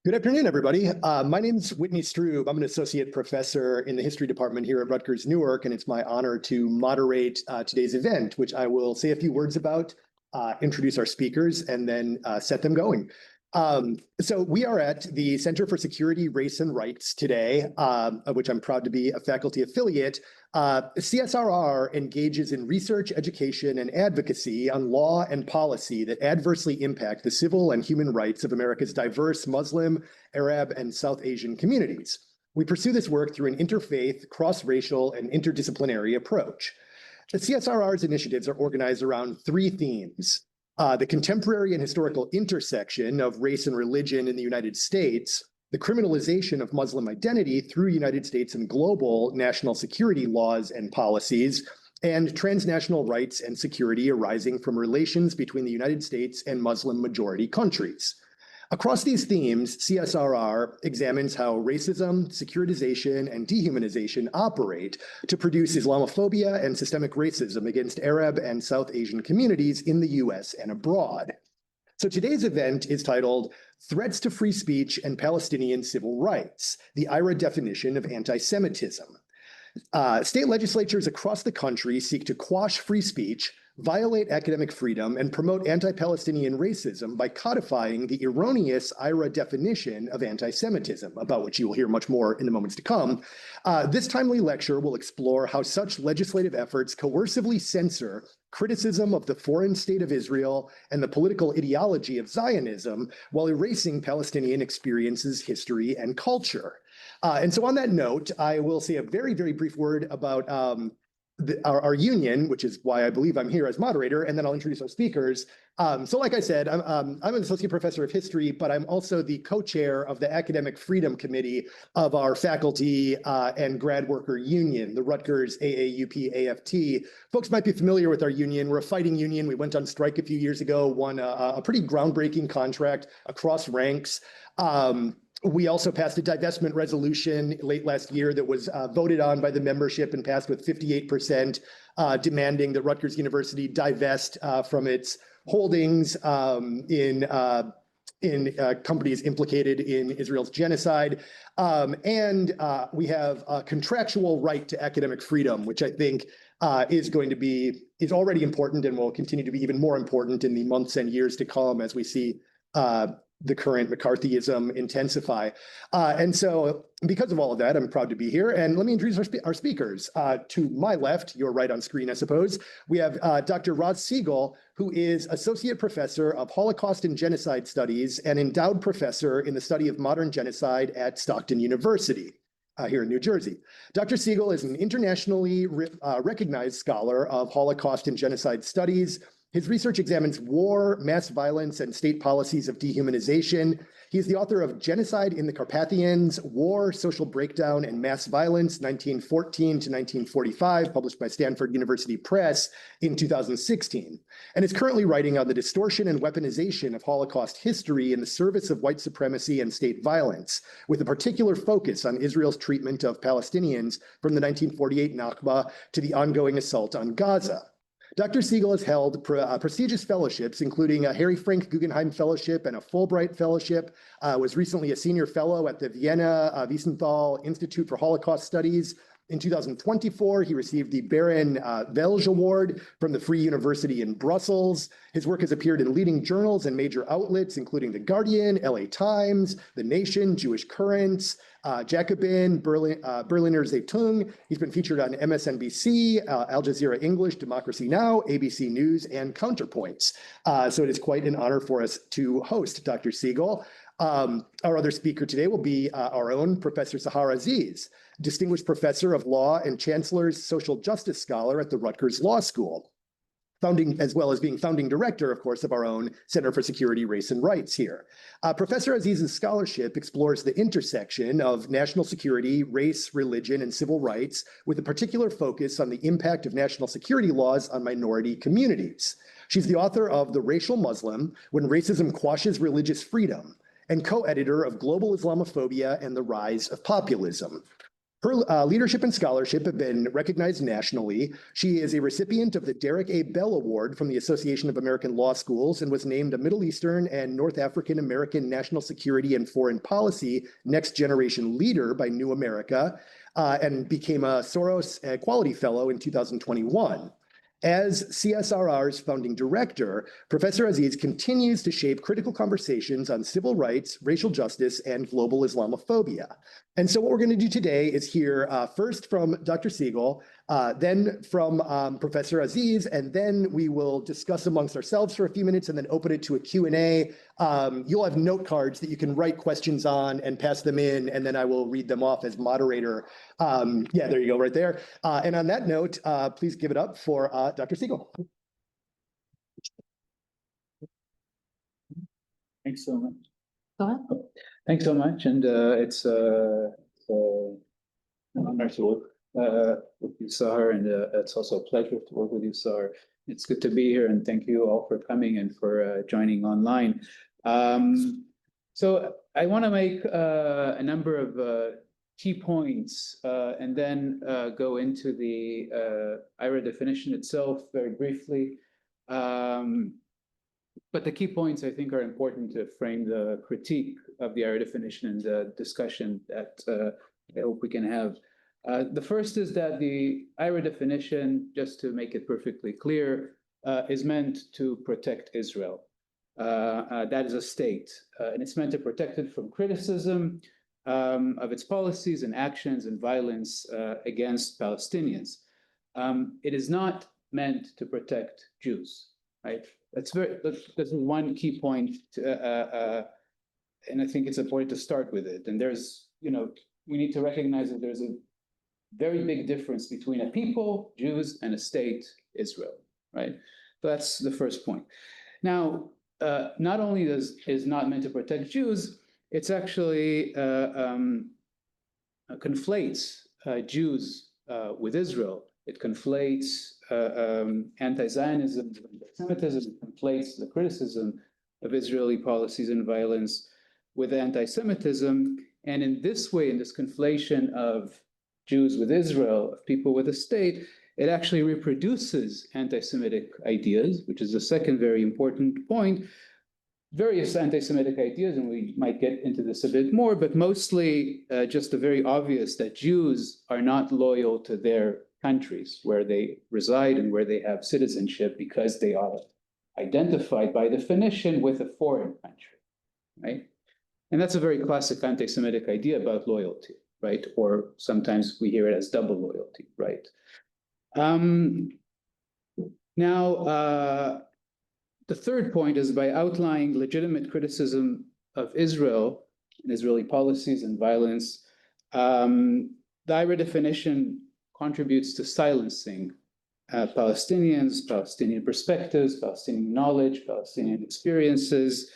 Good afternoon, everybody. My name's Whitney Strube. I'm an associate professor in the history department here at Rutgers Newark, and it's my honor to moderate today's event, which I will say a few words about, introduce our speakers, and then set them going. So we are at the Center for Security, Race, and Rights today, of which I'm proud to be a faculty affiliate. CSRR engages in research, education, and advocacy on law and policy that adversely impact the civil and human rights of America's diverse Muslim, Arab, and South Asian communities. We pursue this work through an interfaith, cross-racial, and interdisciplinary approach. The CSRR's initiatives are organized around three themes: the contemporary and historical intersection of race and religion in the United States, the criminalization of Muslim identity through United States and global national security laws and policies, and transnational rights and security arising from relations between the United States and Muslim-majority countries. Across these themes, CSRR examines how racism, securitization, and dehumanization operate to produce Islamophobia and systemic racism against Arab and South Asian communities in the US and abroad. So today's event is titled Threats to Free Speech and Palestinian Civil Rights, the IHRA definition of anti-Semitism. State legislatures across the country seek to quash free speech, violate academic freedom, and promote anti-Palestinian racism by codifying the erroneous IHRA definition of anti-Semitism, about which you will hear much more in the moments to come. This timely lecture will explore how such legislative efforts coercively censor criticism of the foreign state of Israel and the political ideology of Zionism while erasing Palestinian experiences, history, and culture. And so on that note, I will say a very, very brief word about our union, which is why I believe I'm here as moderator, and then I'll introduce our speakers. So like I said, I'm an associate professor of history, but I'm also the co-chair of the Academic Freedom Committee of our faculty and grad worker union, the Rutgers AAUP-AFT. Folks might be familiar with our union. We're a fighting union. We went on strike a few years ago, won a pretty groundbreaking contract across ranks. We also passed a divestment resolution late last year that was voted on by the membership and passed with 58%, demanding that Rutgers University divest from its holdings in companies implicated in Israel's genocide. And we have a contractual right to academic freedom, which I think is already important and will continue to be even more important in the months and years to come as we see the current McCarthyism intensify. And so because of all of that, I'm proud to be here. And let me introduce our speakers. To my left, your right on screen, I suppose, we have Dr. Segal, who is Associate Professor of Holocaust and Genocide Studies and Endowed Professor in the Study of Modern Genocide at Stockton University here in New Jersey. Dr. Segal is an internationally recognized scholar of Holocaust and Genocide Studies. His research examines war, mass violence, and state policies of dehumanization. He is the author of Genocide in the Carpathians, War, Social Breakdown, and Mass Violence, 1914 to 1945, published by Stanford University Press in 2016, and is currently writing on the distortion and weaponization of Holocaust history in the service of white supremacy and state violence, with a particular focus on Israel's treatment of Palestinians from the 1948 Nakba to the ongoing assault on Gaza. Dr. Segal has held prestigious fellowships, including a Harry Frank Guggenheim Fellowship and a Fulbright Fellowship, was recently a senior fellow at the Vienna Wiesenthal Institute for Holocaust Studies. In 2024, he received the Baron Welge Award from the Free University in Brussels. His work has appeared in leading journals and major outlets, including The Guardian, LA Times, The Nation, Jewish Currents, Jacobin, Berliner Zeitung. He's been featured on MSNBC, Al Jazeera English, Democracy Now!, ABC News, and Counterpoints. So it is quite an honor for us to host Dr. Segal. Our other speaker today will be our own Professor Sahar Aziz, Distinguished Professor of Law and Chancellor's Social Justice Scholar at the Rutgers Law School, as well as being founding director, of course, of our own Center for Security, Race, and Rights here. Professor Aziz's scholarship explores the intersection of national security, race, religion, and civil rights, with a particular focus on the impact of national security laws on minority communities. She's the author of The Racial Muslim: When Racism Quashes Religious Freedom, and co-editor of Global Islamophobia and the Rise of Populism. Her leadership and scholarship have been recognized nationally. She is a recipient of the Derek A. Bell Award from the Association of American Law Schools and was named a Middle Eastern and North African American National Security and Foreign Policy Next Generation Leader by New America, and became a Soros Equality Fellow in 2021. As CSRR's founding director, Professor Aziz continues to shape critical conversations on civil rights, racial justice, and global Islamophobia. And so what we're going to do today is hear first from Dr. Segal, then from Professor Aziz, and then we will discuss amongst ourselves for a few minutes and then open it to a Q&A. You'll have note cards that you can write questions on and pass them in, and then I will read them off as moderator. Yeah, there you go, right there. And on that note, please give it up for Dr. Segal. Thanks so much. Go ahead. Thanks so much, and it's an honor to work with you, Sahar, and it's also a pleasure to work with you, Sahar. It's good to be here, and thank you all for coming and for joining online. So I want to make a number of key points and then go into the IHRA definition itself very briefly. But the key points, I think, are important to frame the critique of the IHRA definition and the discussion that I hope we can have. The first is that the IHRA definition, just to make it perfectly clear, is meant to protect Israel. That is a state, and it's meant to protect it from criticism of its policies and actions and violence against Palestinians. It is not meant to protect Jews, right? This is one key point, and I think it's important to start with it. And there's, we need to recognize that there's a very big difference between a people, Jews, and a state, Israel, right? So that's the first point. Now, not only is not meant to protect Jews, it's actually conflates Jews with Israel. It conflates anti-Zionism with anti-Semitism. It conflates the criticism of Israeli policies and violence with anti-Semitism. And in this way, in this conflation of Jews with Israel, of people with a state, it actually reproduces anti-Semitic ideas, which is the second very important point. Various anti-Semitic ideas, and we might get into this a bit more, but mostly just the very obvious that Jews are not loyal to their countries where they reside and where they have citizenship because they are identified by definition with a foreign country, right? And that's a very classic anti-Semitic idea about loyalty, right? Or sometimes we hear it as double loyalty, right? Now, the third point is by outlining legitimate criticism of Israel and Israeli policies and violence, the IHRA definition contributes to silencing Palestinians, Palestinian perspectives, Palestinian knowledge, Palestinian experiences,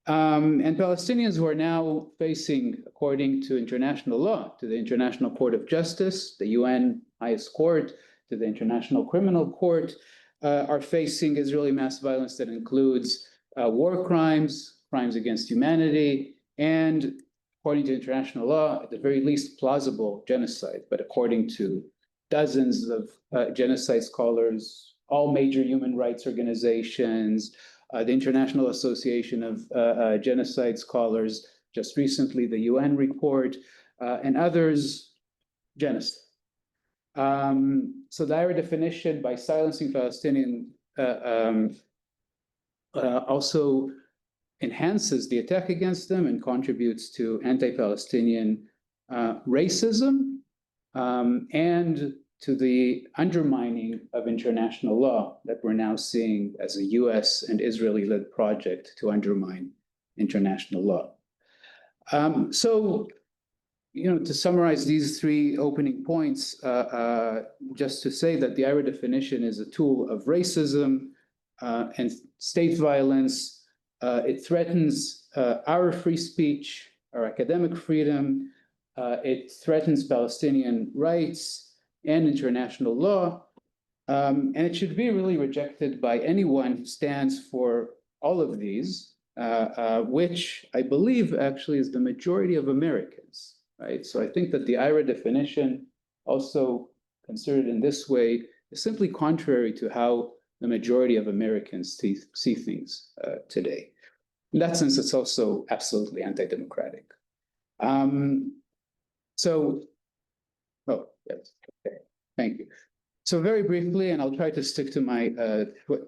and Palestinians who are now facing, according to international law, to the International Court of Justice, the UN highest court, to the International Criminal Court, are facing Israeli mass violence that includes war crimes, crimes against humanity, and according to international law, at the very least, plausible genocide. But according to dozens of genocide scholars, all major human rights organizations, the International Association of Genocide Scholars, just recently the UN report, and others, genocide. So the IHRA definition, by silencing Palestinian, also enhances the attack against them and contributes to anti-Palestinian racism and to the undermining of international law that we're now seeing as a US and Israeli-led project to undermine international law. So, to summarize these three opening points, just to say that the IHRA definition is a tool of racism and state violence. It threatens our free speech, our academic freedom. It threatens Palestinian rights and international law. And it should be really rejected by anyone who stands for all of these, which I believe actually is the majority of Americans. right? So I think that the IHRA definition, also considered in this way, is simply contrary to how the majority of Americans see things today. In that sense, it's also absolutely anti-democratic. Oh, yes, okay, thank you. So very briefly, and I'll try to stick to my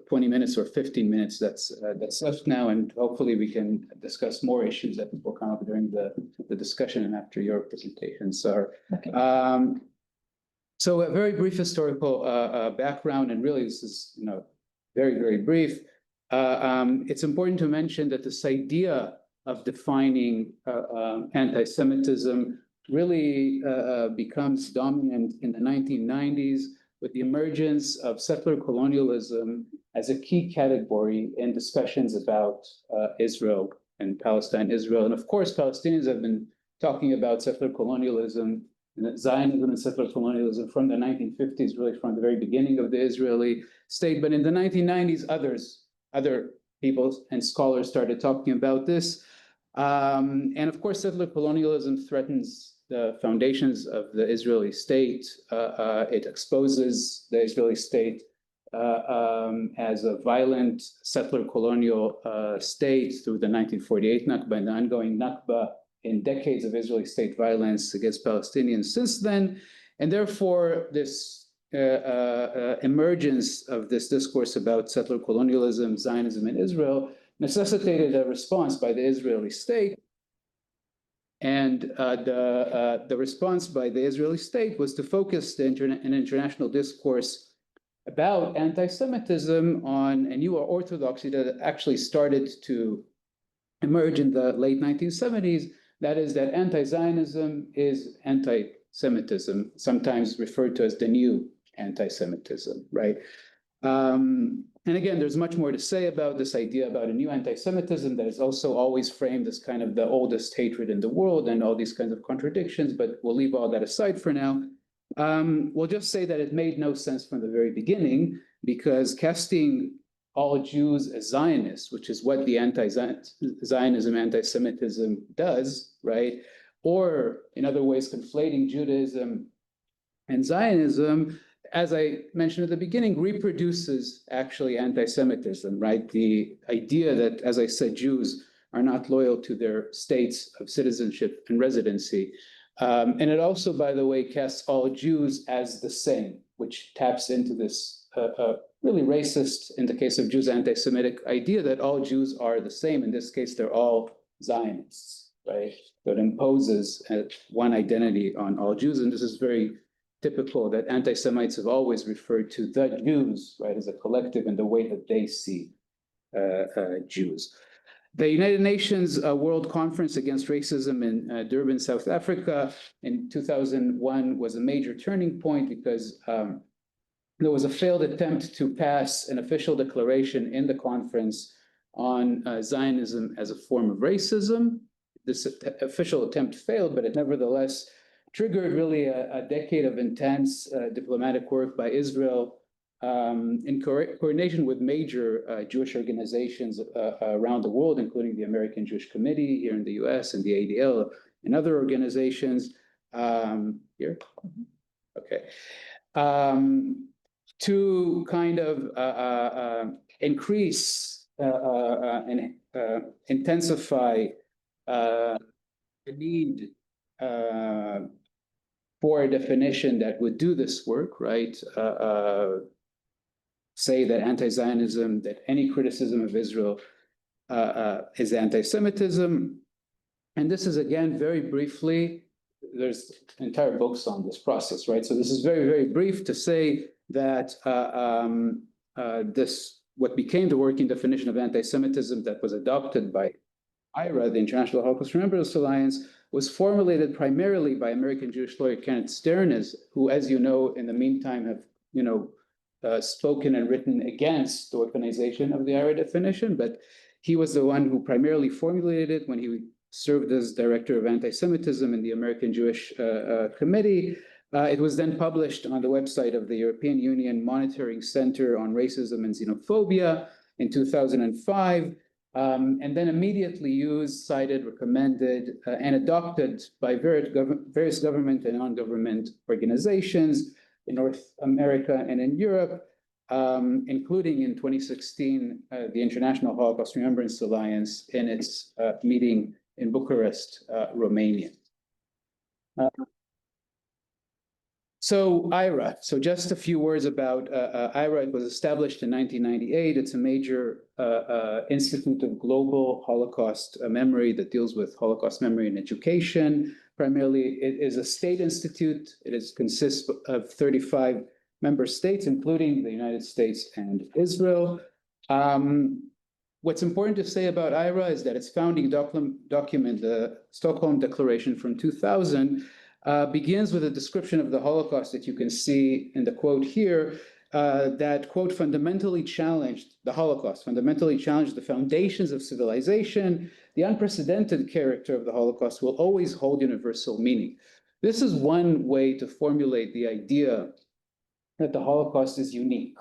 20 minutes or 15 minutes that's left now, and hopefully we can discuss more issues that will come up during the discussion and after your presentation, Sahar. Okay. So a very brief historical background, and really this is very, very brief. It's important to mention that this idea of defining anti-Semitism really becomes dominant in the 1990s with the emergence of settler colonialism as a key category in discussions about Israel and Palestine, Israel. And of course, Palestinians have been talking about settler colonialism, Zionism and settler colonialism from the 1950s, really from the very beginning of the Israeli state. But in the 1990s, other people and scholars started talking about this. And of course, settler colonialism threatens the foundations of the Israeli state. It exposes the Israeli state as a violent settler colonial state through the 1948 Nakba and the ongoing Nakba in decades of Israeli state violence against Palestinians since then. And therefore, this emergence of this discourse about settler colonialism, Zionism, and Israel necessitated a response by the Israeli state. And the response by the Israeli state was to focus an international discourse about anti-Semitism on a new orthodoxy that actually started to emerge in the late 1970s. That is, that anti-Zionism is anti-Semitism, sometimes referred to as the new anti-Semitism, right? And again, there's much more to say about this idea about a new anti-Semitism that is also always framed as kind of the oldest hatred in the world and all these kinds of contradictions, but we'll leave all that aside for now. We'll just say that it made no sense from the very beginning, because casting all Jews as Zionists, which is what the anti-Zionism, anti-Semitism does, right? Or in other ways, conflating Judaism and Zionism, as I mentioned at the beginning, reproduces actually anti-Semitism, right? The idea that, as I said, Jews are not loyal to their states of citizenship and residency. And it also, by the way, casts all Jews as the same, which taps into this really racist, in the case of Jews, anti-Semitic idea that all Jews are the same. In this case, they're all Zionists, right? So it imposes one identity on all Jews. And this is very typical that anti-Semites have always referred to the Jews, right, as a collective in the way that they see Jews. The United Nations World Conference Against Racism in Durban, South Africa in 2001 was a major turning point because there was a failed attempt to pass an official declaration in the conference on Zionism as a form of racism. This official attempt failed, but it nevertheless triggered really a decade of intense diplomatic work by Israel in coordination with major Jewish organizations around the world, including the American Jewish Committee here in the US and the ADL and other organizations. Here? Okay. To kind of increase and intensify the need for a definition that would do this work, right? Say that anti-Zionism, that any criticism of Israel is anti-Semitism. And this is, again, very briefly, there's entire books on this process, right? So this is very, very brief to say that what became the working definition of anti-Semitism that was adopted by IHRA, the International Holocaust Remembrance Alliance, was formulated primarily by American Jewish lawyer Kenneth Stearns, who, as you know, in the meantime have spoken and written against the weaponization of the IHRA definition, but he was the one who primarily formulated it when he served as director of anti-Semitism in the American Jewish Committee. It was then published on the website of the European Union Monitoring Center on Racism and Xenophobia in 2005. and then immediately used, cited, recommended, and adopted by various government and non-government organizations in North America and in Europe, including in 2016, the International Holocaust Remembrance Alliance in its meeting in Bucharest, Romania. So IHRA, so just a few words about IHRA. It was established in 1998. It's a major institute of global Holocaust memory that deals with Holocaust memory and education. Primarily, it is a state institute. Consists of 35 member states, including the United States and Israel. What's important to say about IHRA is that its founding document, the Stockholm Declaration from 2000, begins with a description of the Holocaust that you can see in the quote here, that, quote, fundamentally challenged the Holocaust, fundamentally challenged the foundations of civilization. The unprecedented character of the Holocaust will always hold universal meaning. This is one way to formulate the idea that the Holocaust is unique.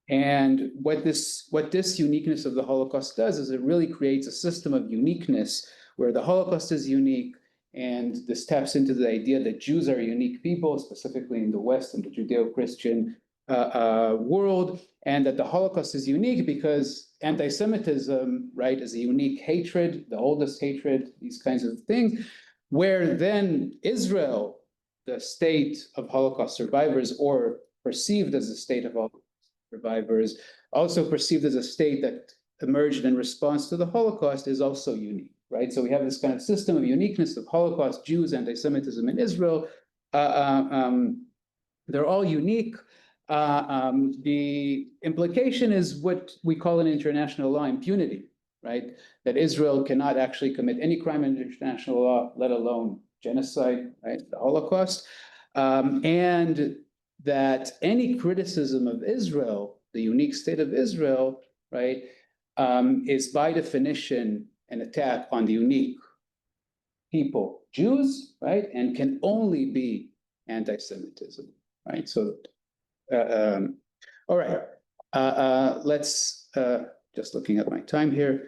And what this uniqueness of the Holocaust does is it really creates a system of uniqueness where the Holocaust is unique. And this taps into the idea that Jews are unique people, specifically in the West and the Judeo-Christian world, and that the Holocaust is unique because anti-Semitism, right, is a unique hatred, the oldest hatred, these kinds of things, where then Israel, the state of Holocaust survivors, or perceived as a state of Holocaust survivors, also perceived as a state that emerged in response to the Holocaust, is also unique. Right, so we have this kind of system of uniqueness of Holocaust, Jews, anti-Semitism in Israel. They're all unique. The implication is what we call in international law impunity, right? That Israel cannot actually commit any crime in international law, let alone genocide, right? The Holocaust, and that any criticism of Israel, the unique state of Israel, right, is by definition an attack on the unique people, Jews, right, and can only be anti-Semitism, right? So, all right, let's, just looking at my time here.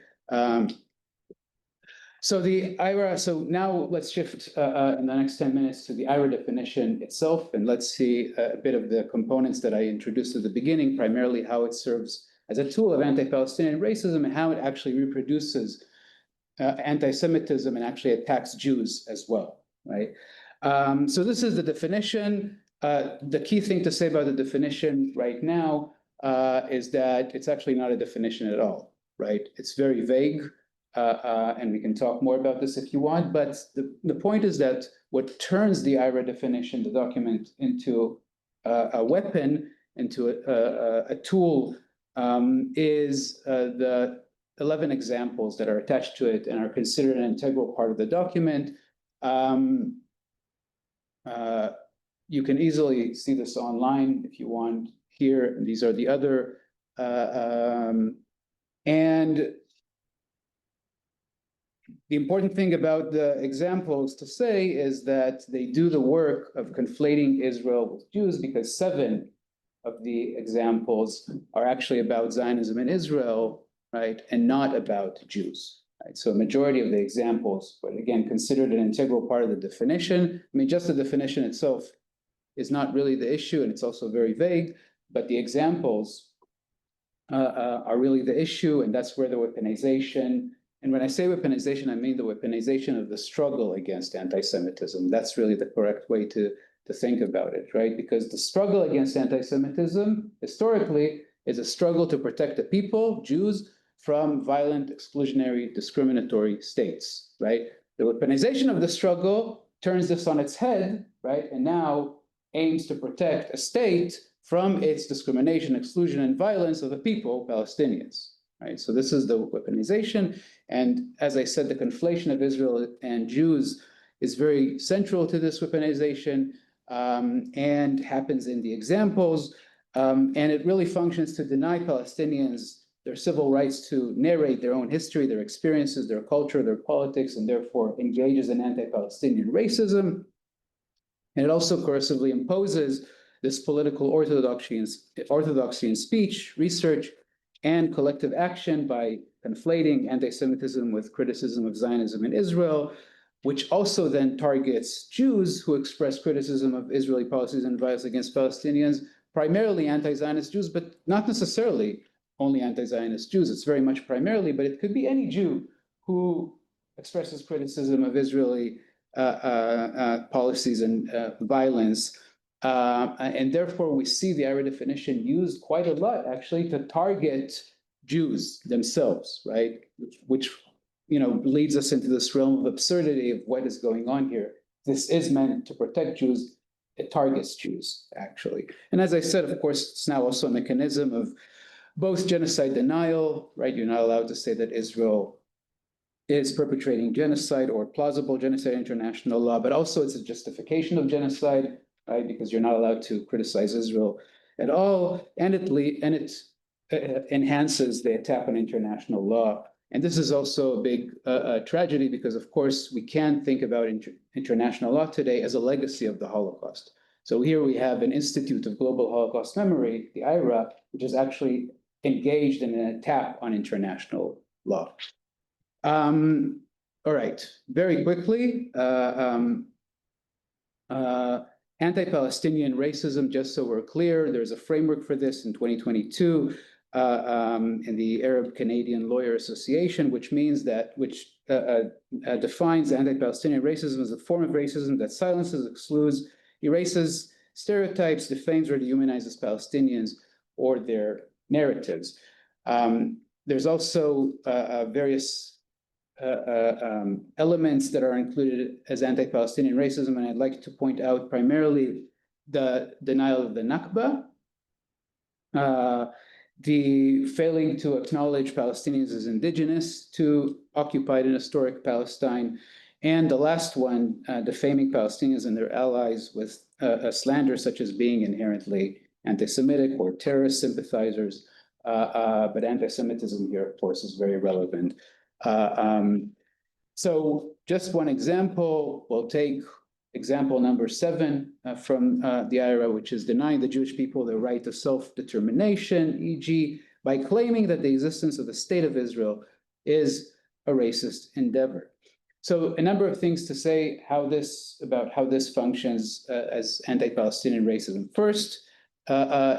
So the IHRA, so now let's shift in the next 10 minutes to the IHRA definition itself, and let's see a bit of the components that I introduced at the beginning, primarily how it serves as a tool of anti-Palestinian racism and how it actually reproduces anti-Semitism and actually attacks Jews as well, right? So this is the definition. The key thing to say about the definition right now is that it's actually not a definition at all, right? It's very vague, and we can talk more about this if you want, but the point is that what turns the IHRA definition, the document, into a weapon, into a tool, is the 11 examples that are attached to it and are considered an integral part of the document. You can easily see this online if you want here. These are the other, and the important thing about the examples to say is that they do the work of conflating Israel with Jews, because 7 of the examples are actually about Zionism in Israel, right, and not about Jews. Right? So a majority of the examples, but again, considered an integral part of the definition. I mean, just the definition itself is not really the issue, and it's also very vague, but the examples are really the issue, and that's where the weaponization, and when I say weaponization, I mean the weaponization of the struggle against anti-Semitism. That's really the correct way to think about it, right? Because the struggle against anti-Semitism, historically, is a struggle to protect the people, Jews, from violent, exclusionary, discriminatory states, right? The weaponization of the struggle turns this on its head, right? And now aims to protect a state from its discrimination, exclusion, and violence of the people, Palestinians, right? So this is the weaponization. And as I said, the conflation of Israel and Jews is very central to this weaponization, and happens in the examples. And it really functions to deny Palestinians their civil rights to narrate their own history, their experiences, their culture, their politics, and therefore engages in anti-Palestinian racism. And it also coercively imposes this political orthodoxy in speech, research, and collective action by conflating anti-Semitism with criticism of Zionism in Israel, which also then targets Jews who express criticism of Israeli policies and violence against Palestinians, primarily anti-Zionist Jews, but not necessarily only anti-Zionist Jews. It's very much primarily, but it could be any Jew who expresses criticism of Israeli policies and violence. And therefore, we see the IHRA definition used quite a lot, actually, to target Jews themselves, right? Which leads us into this realm of absurdity of what is going on here. This is meant to protect Jews. It targets Jews, actually. And as I said, of course, it's now also a mechanism of both genocide denial, right? You're not allowed to say that Israel is perpetrating genocide or plausible genocide international law, but also it's a justification of genocide, right? Because you're not allowed to criticize Israel at all, and it enhances the attack on international law. And this is also a big tragedy because, of course, we can think about international law today as a legacy of the Holocaust. So here we have an Institute of Global Holocaust Memory, the IHRA, which is actually engaged in an attack on international law. All right, very quickly, anti-Palestinian racism, just so we're clear, there's a framework for this in 2022 in the Arab Canadian Lawyer Association, which means that, defines anti-Palestinian racism as a form of racism that silences, excludes, erases stereotypes, defames, or dehumanizes Palestinians or their narratives. There's also various elements that are included as anti-Palestinian racism, and I'd like to point out primarily the denial of the Nakba, the failing to acknowledge Palestinians as indigenous to occupied and historic Palestine, and the last one, defaming Palestinians and their allies with slander such as being inherently anti-Semitic or terrorist sympathizers. But anti-Semitism here, of course, is very relevant. So just one example, we'll take example number 7 from the IHRA, which is denying the Jewish people their right to self-determination, e.g., by claiming that the existence of the state of Israel is a racist endeavor. So a number of things to say about how this functions as anti-Palestinian racism. First,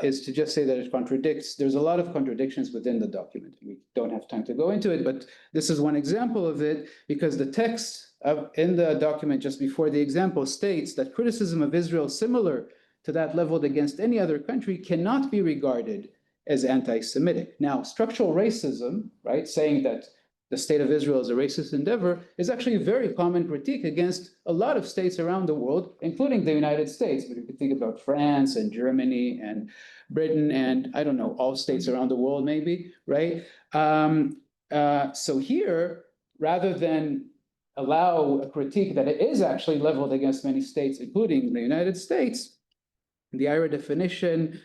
is to just say that it contradicts. There's a lot of contradictions within the document. We don't have time to go into it, but this is one example of it because the text in the document just before the example states that criticism of Israel similar to that leveled against any other country cannot be regarded as anti-Semitic. Now, structural racism, right, saying that the state of Israel is a racist endeavor is actually a very common critique against a lot of states around the world, including the United States. But if you think about France and Germany and Britain and, I don't know, all states around the world maybe, right? So here, rather than allow a critique that it is actually leveled against many states, including the United States, the IHRA definition,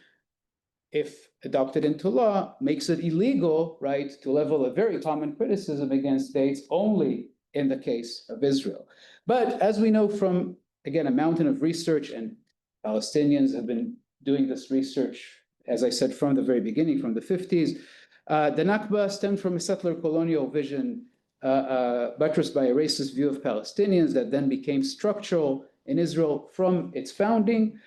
if adopted into law, makes it illegal, right, to level a very common criticism against states only in the case of Israel. But as we know from, again, a mountain of research, and Palestinians have been doing this research, as I said, from the very beginning, from the 50s, the Nakba stemmed from a settler colonial vision buttressed by a racist view of Palestinians that then became structural in Israel from its founding,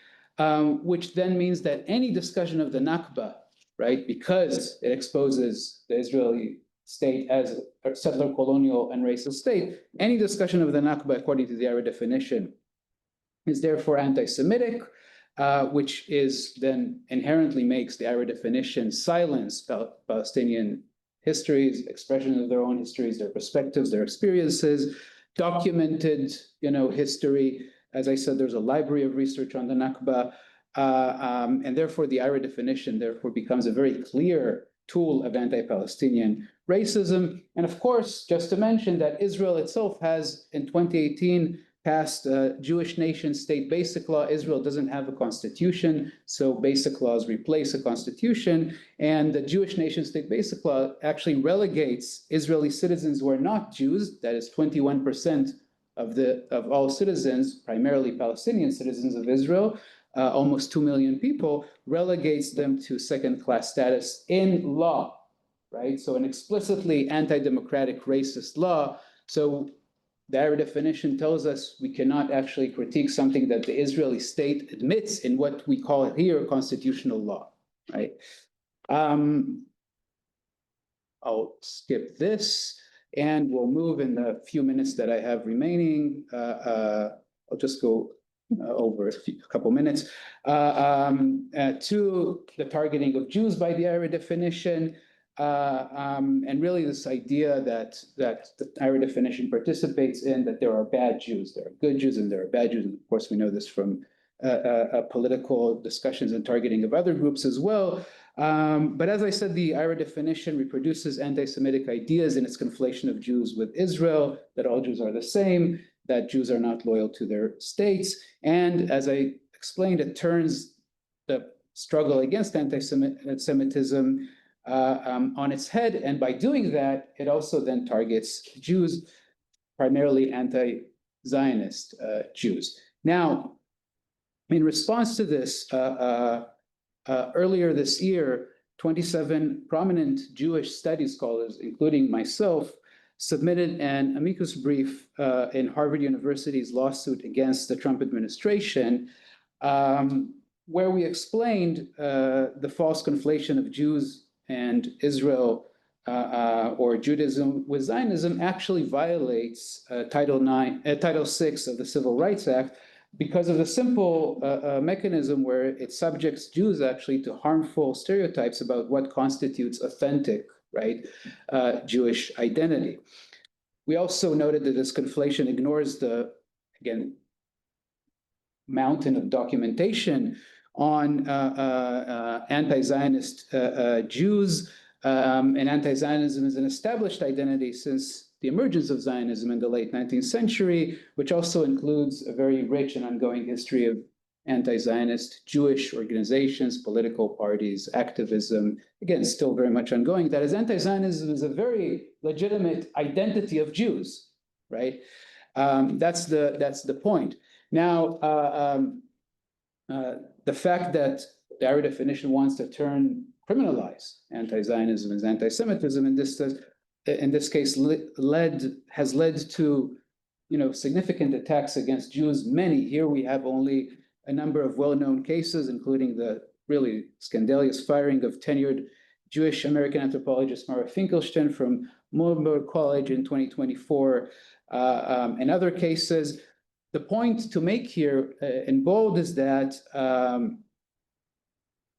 which then means that any discussion of the Nakba, right, because it exposes the Israeli state as a settler colonial and racist state, any discussion of the Nakba, according to the IHRA definition, is therefore anti-Semitic, which is then inherently makes the IHRA definition silence Palestinian histories, expressions of their own histories, their perspectives, their experiences, documented, history. As I said, there's a library of research on the Nakba, and therefore the IHRA definition therefore becomes a very clear tool of anti-Palestinian racism. And of course, just to mention that Israel itself has, in 2018, passed a Jewish nation state basic law. Israel doesn't have a constitution, so basic laws replace a constitution. And the Jewish nation state basic law actually relegates Israeli citizens who are not Jews, that is 21% of all citizens, primarily Palestinian citizens of Israel, almost 2 million people, relegates them to second-class status in law, right? So an explicitly anti-democratic racist law. So the IHRA definition tells us we cannot actually critique something that the Israeli state admits in what we call it here constitutional law, right? I'll skip this and we'll move in the few minutes that I have remaining. I'll just go over a couple minutes to the targeting of Jews by the IHRA definition. And really this idea that the IHRA definition participates in that there are bad Jews, there are good Jews and there are bad Jews. And of course, we know this from political discussions and targeting of other groups as well. But as I said, the IHRA definition reproduces anti-Semitic ideas in its conflation of Jews with Israel, that all Jews are the same, that Jews are not loyal to their states. And as I explained, it turns the struggle against anti-Semitism on its head. And by doing that, it also then targets Jews, primarily anti-Zionist Jews. Now, in response to this, earlier this year, 27 prominent Jewish studies scholars, including myself, submitted an amicus brief in Harvard University's lawsuit against the Trump administration, where we explained the false conflation of Jews and Israel or Judaism with Zionism actually violates Title VI of the Civil Rights Act, because of the simple mechanism where it subjects Jews actually to harmful stereotypes about what constitutes authentic, right, Jewish identity. We also noted that this conflation ignores the, again, mountain of documentation on anti-Zionist Jews, and anti-Zionism is an established identity since the emergence of Zionism in the late 19th century, which also includes a very rich and ongoing history of anti-Zionist Jewish organizations, political parties, activism, again, still very much ongoing. That is, anti-Zionism is a very legitimate identity of Jews, right? That's the point. Now, the fact that the IHRA definition wants to criminalize anti-Zionism as anti-Semitism, in this case, has led to, significant attacks against Jews. Many here we have only a number of well-known cases, including the really scandalous firing of tenured Jewish American anthropologist Mara Finkelstein from Moorburg College in 2024, and other cases. The point to make here in bold is that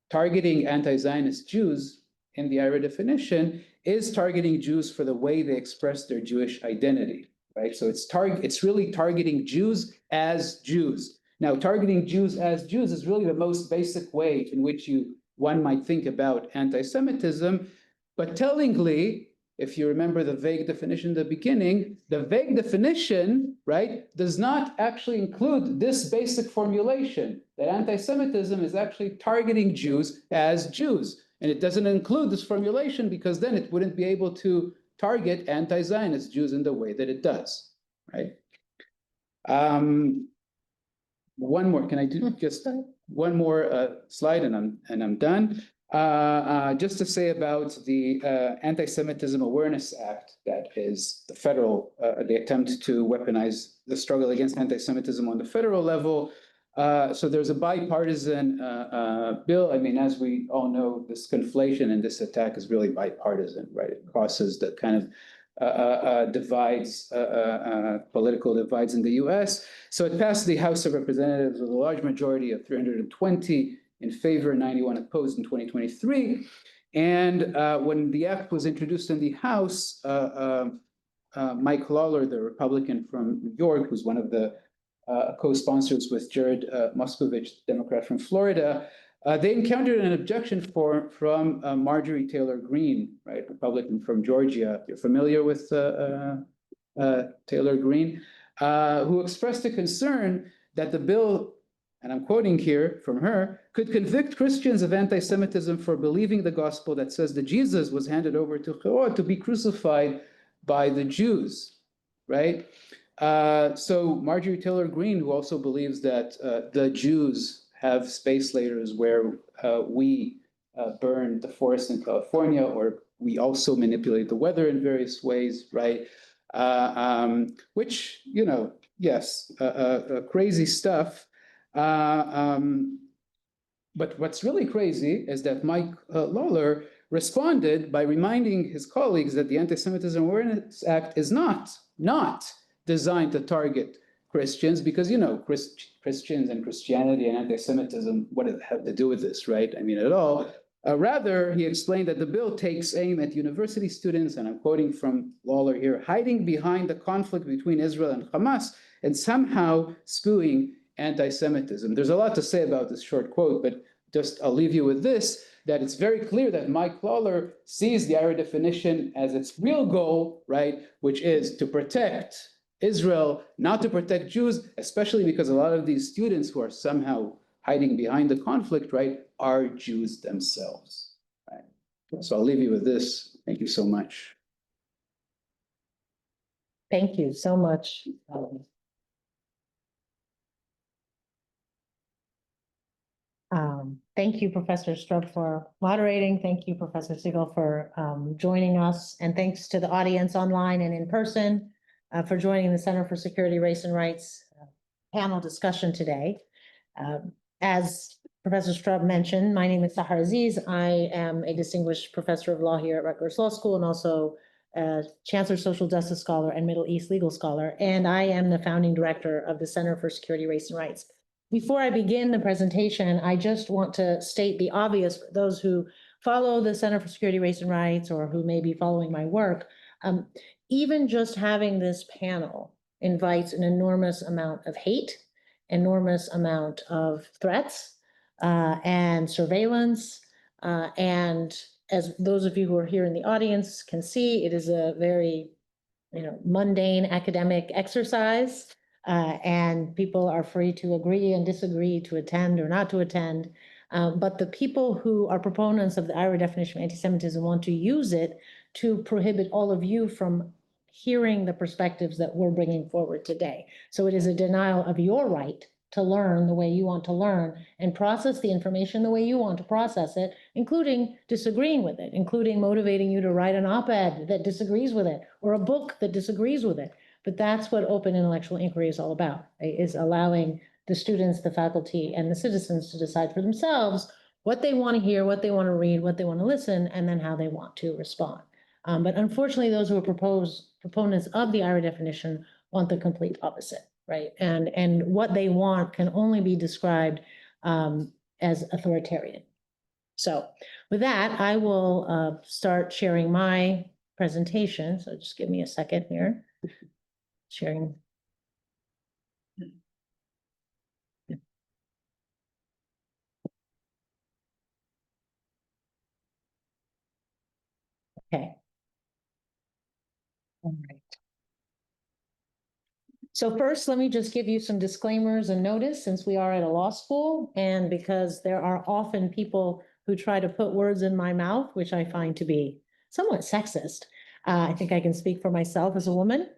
targeting anti-Zionist Jews in the IHRA definition is targeting Jews for the way they express their Jewish identity, right? So it's really targeting Jews as Jews. Now, targeting Jews as Jews is really the most basic way in which one might think about anti-Semitism, but tellingly, if you remember the vague definition at the beginning, the vague definition, right, does not actually include this basic formulation that anti-Semitism is actually targeting Jews as Jews. And it doesn't include this formulation because then it wouldn't be able to target anti-Zionist Jews in the way that it does, right? One more, can I do just one more slide and I'm done? Just to say about the Anti-Semitism Awareness Act, that is the federal, the attempt to weaponize the struggle against anti-Semitism on the federal level. So there's a bipartisan bill. I mean, as we all know, this conflation and this attack is really bipartisan, right? It crosses the kind of divides, political divides in the US. So it passed the House of Representatives with a large majority of 320 in favor, 91 opposed in 2023. And when the act was introduced in the House, Mike Lawler, the Republican from New York, who's one of the co-sponsors with Jared Moskovich, Democrat from Florida, they encountered an objection from Marjorie Taylor Greene, right, Republican from Georgia. You're familiar with Taylor Greene, who expressed a concern that the bill, and I'm quoting here from her, could convict Christians of anti-Semitism for believing the gospel that says that Jesus was handed over to Herod to be crucified by the Jews, right? So Marjorie Taylor Greene, who also believes that the Jews have space laters where we burn the forests in California or we also manipulate the weather in various ways, right? Which, you know, yes, crazy stuff. But what's really crazy is that Mike Lawler responded by reminding his colleagues that the Anti-Semitism Awareness Act is not designed to target Christians, because, you know, Christians and Christianity and anti-Semitism, what does it have to do with this, right? I mean, at all. Rather, he explained that the bill takes aim at university students, and I'm quoting from Lawler here, hiding behind the conflict between Israel and Hamas and somehow spewing anti-Semitism. There's a lot to say about this short quote, but just I'll leave you with this, that it's very clear that Mike Lawler sees the IHRA definition as its real goal, right, which is to protect Israel, not to protect Jews, especially because a lot of these students who are somehow hiding behind the conflict, right, are Jews themselves, right? So I'll leave you with this. Thank you so much. Thank you so much. Thank you, Professor Strub, for moderating. Thank you, Professor Segal, for joining us. And thanks to the audience online and in person for joining the Center for Security, Race and Rights panel discussion today. As Professor Strub mentioned, my name is Sahar Aziz. I am a distinguished professor of law here at Rutgers Law School and also a Chancellor Social Justice Scholar and Middle East Legal Scholar. And I am the founding director of the Center for Security, Race and Rights. Before I begin the presentation, I just want to state the obvious for those who follow the Center for Security, Race and Rights, or who may be following my work. Even just having this panel invites an enormous amount of hate, enormous amount of threats and surveillance. And as those of you who are here in the audience can see, it is a very, mundane academic exercise. And people are free to agree and disagree, to attend or not to attend. But the people who are proponents of the IHRA definition of anti-Semitism want to use it to prohibit all of you from hearing the perspectives that we're bringing forward today. So it is a denial of your right to learn the way you want to learn and process the information the way you want to process it, including disagreeing with it, including motivating you to write an op-ed that disagrees with it or a book that disagrees with it. But that's what open intellectual inquiry is all about, is allowing the students, the faculty, and the citizens to decide for themselves what they want to hear, what they want to read, what they want to listen, and then how they want to respond. But unfortunately, those who are proponents of the IHRA definition want the complete opposite, right? And what they want can only be described as authoritarian. So with that, I will start sharing my presentation. So just give me a second here. Sharing. Okay. All right. So first, let me just give you some disclaimers and notice, since we are at a law school, and because there are often people who try to put words in my mouth, which I find to be somewhat sexist. I think I can speak for myself as a woman.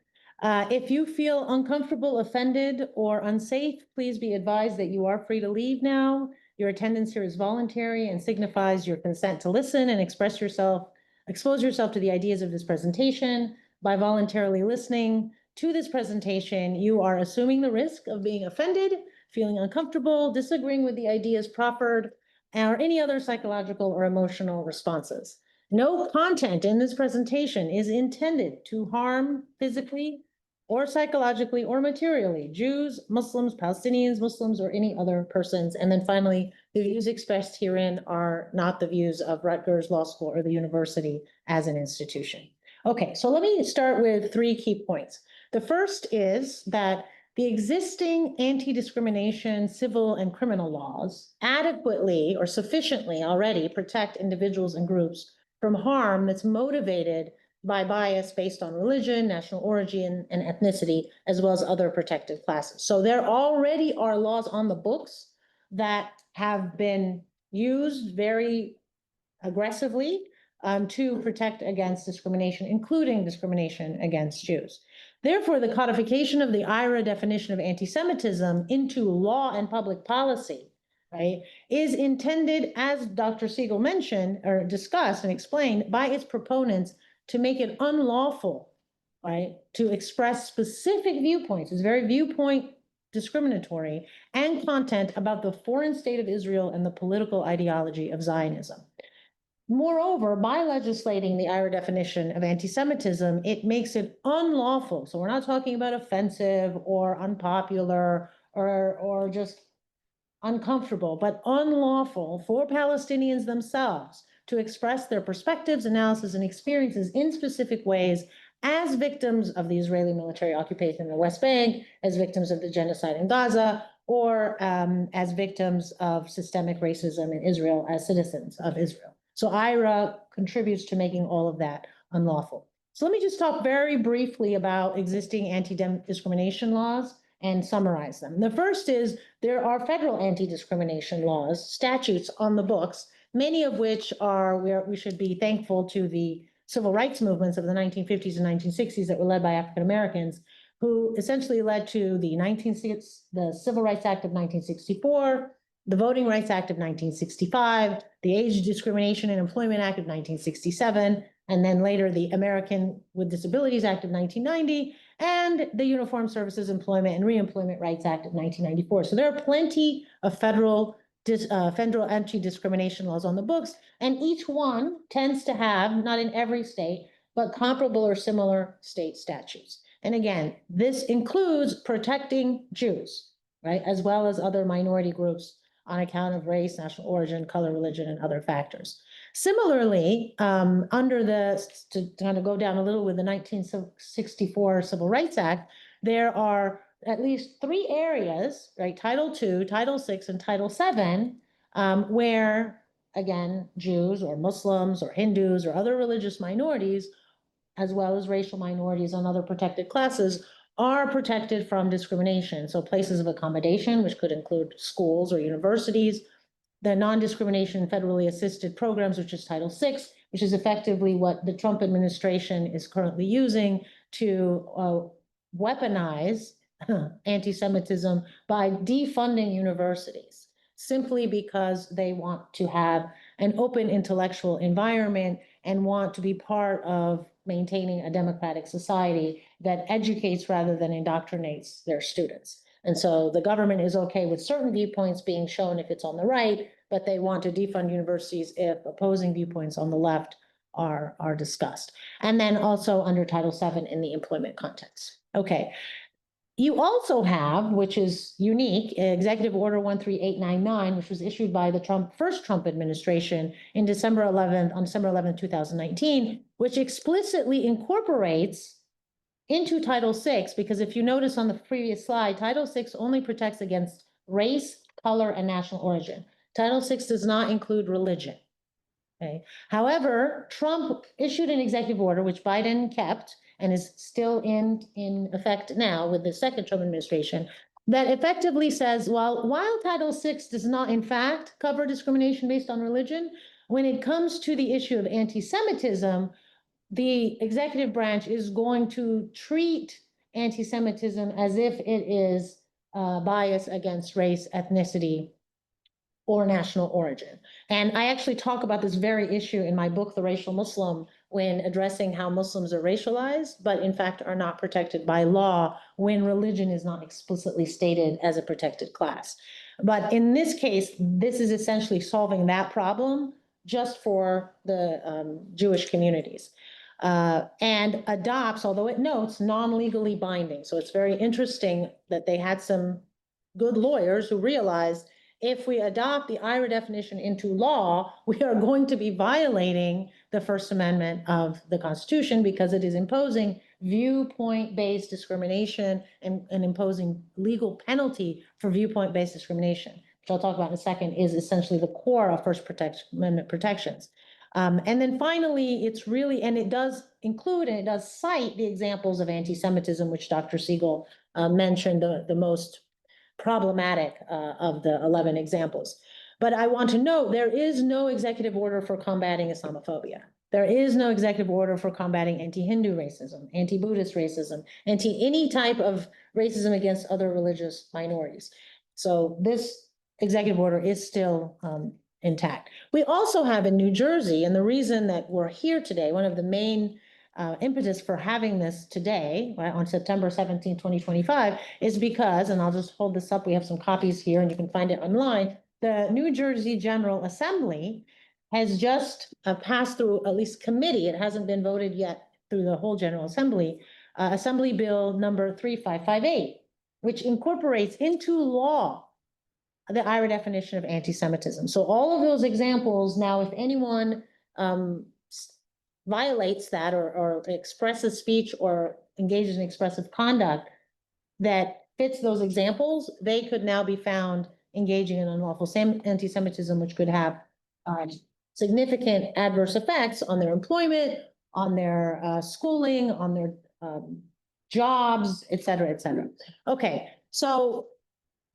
If you feel uncomfortable, offended, or unsafe, please be advised that you are free to leave now. Your attendance here is voluntary and signifies your consent to listen and expose yourself to the ideas of this presentation. By voluntarily listening to this presentation, you are assuming the risk of being offended, feeling uncomfortable, disagreeing with the ideas proffered, or any other psychological or emotional responses. No content in this presentation is intended to harm physically or psychologically or materially Jews, Muslims, Palestinians, Muslims, or any other persons. And then finally, the views expressed herein are not the views of Rutgers Law School or the university as an institution. Okay, so let me start with 3 key points. The first is that the existing anti-discrimination civil and criminal laws adequately or sufficiently already protect individuals and groups from harm that's motivated by bias based on religion, national origin, and ethnicity, as well as other protected classes. So there already are laws on the books that have been used very aggressively to protect against discrimination, including discrimination against Jews. Therefore, the codification of the IHRA definition of anti-Semitism into law and public policy right, is intended, as Dr. Segal mentioned or discussed and explained, by its proponents to make it unlawful, right, to express specific viewpoints. It's very viewpoint discriminatory and content about the foreign state of Israel and the political ideology of Zionism. Moreover, by legislating the IHRA definition of anti-Semitism, it makes it unlawful. So we're not talking about offensive or unpopular or just uncomfortable, but unlawful for Palestinians themselves to express their perspectives, analysis, and experiences in specific ways as victims of the Israeli military occupation in the West Bank, as victims of the genocide in Gaza, or as victims of systemic racism in Israel as citizens of Israel. So IHRA contributes to making all of that unlawful. So let me just talk very briefly about existing anti-discrimination laws and summarize them. The first is there are federal anti-discrimination laws, statutes on the books, many of which are where we should be thankful to the civil rights movements of the 1950s and 1960s that were led by African Americans, who essentially led to the Civil Rights Act of 1964, the Voting Rights Act of 1965, the Age Discrimination and Employment Act of 1967, and then later the American with Disabilities Act of 1990, and the Uniform Services Employment and Reemployment Rights Act of 1994. So there are plenty of federal anti-discrimination laws on the books, and each one tends to have, not in every state, but comparable or similar state statutes. And again, this includes protecting Jews, right, as well as other minority groups on account of race, national origin, color, religion, and other factors. Similarly, to kind of go down a little with the 1964 Civil Rights Act, there are at least 3 areas, right, Title II, Title VI, and Title VII, where, again, Jews or Muslims or Hindus or other religious minorities, as well as racial minorities and other protected classes, are protected from discrimination. So places of accommodation, which could include schools or universities, the non-discrimination federally assisted programs, which is Title VI, which is effectively what the Trump administration is currently using to weaponize anti-Semitism by defunding universities, simply because they want to have an open intellectual environment and want to be part of maintaining a democratic society that educates rather than indoctrinates their students. And so the government is okay with certain viewpoints being shown if it's on the right, but they want to defund universities if opposing viewpoints on the left are discussed. And then also under Title VII in the employment context. Okay. You also have, which is unique, Executive Order 13899, which was issued by the first Trump administration on December 11, 2019, which explicitly incorporates into Title VI, because if you notice on the previous slide, Title VI only protects against race, color, and national origin. Title VI does not include religion. Okay. However, Trump issued an executive order, which Biden kept and is still in effect now with the second Trump administration, that effectively says, well, while Title VI does not in fact cover discrimination based on religion, when it comes to the issue of anti-Semitism, the executive branch is going to treat anti-Semitism as if it is bias against race, ethnicity, or national origin. And I actually talk about this very issue in my book, The Racial Muslim, when addressing how Muslims are racialized, but in fact are not protected by law when religion is not explicitly stated as a protected class. But in this case, this is essentially solving that problem just for the Jewish communities. And adopts, although it notes, non-legally binding. So it's very interesting that they had some good lawyers who realized if we adopt the IHRA definition into law, we are going to be violating the First Amendment of the Constitution because it is imposing viewpoint-based discrimination and imposing legal penalty for viewpoint-based discrimination, which I'll talk about in a second, is essentially the core of First Amendment protections. And then finally, it's really, and it does include and it does cite the examples of anti-Semitism, which Dr. Segal mentioned, the most problematic of the 11 examples. But I want to note there is no executive order for combating Islamophobia. There is no executive order for combating anti-Hindu racism, anti-Buddhist racism, any type of racism against other religious minorities. So this executive order is still intact. We also have in New Jersey, and the reason that we're here today, one of the main impetus for having this today, right, on September 17, 2025, is because, and I'll just hold this up, we have some copies here and you can find it online, the New Jersey General Assembly has just passed through at least committee, it hasn't been voted yet through the whole General Assembly, Assembly Bill number 3558, which incorporates into law the IHRA definition of anti-Semitism. So all of those examples, now if anyone violates that or expresses speech or engages in expressive conduct that fits those examples, they could now be found engaging in unlawful anti-Semitism, which could have significant adverse effects on their employment, on their schooling, on their jobs, et cetera, et cetera. Okay, so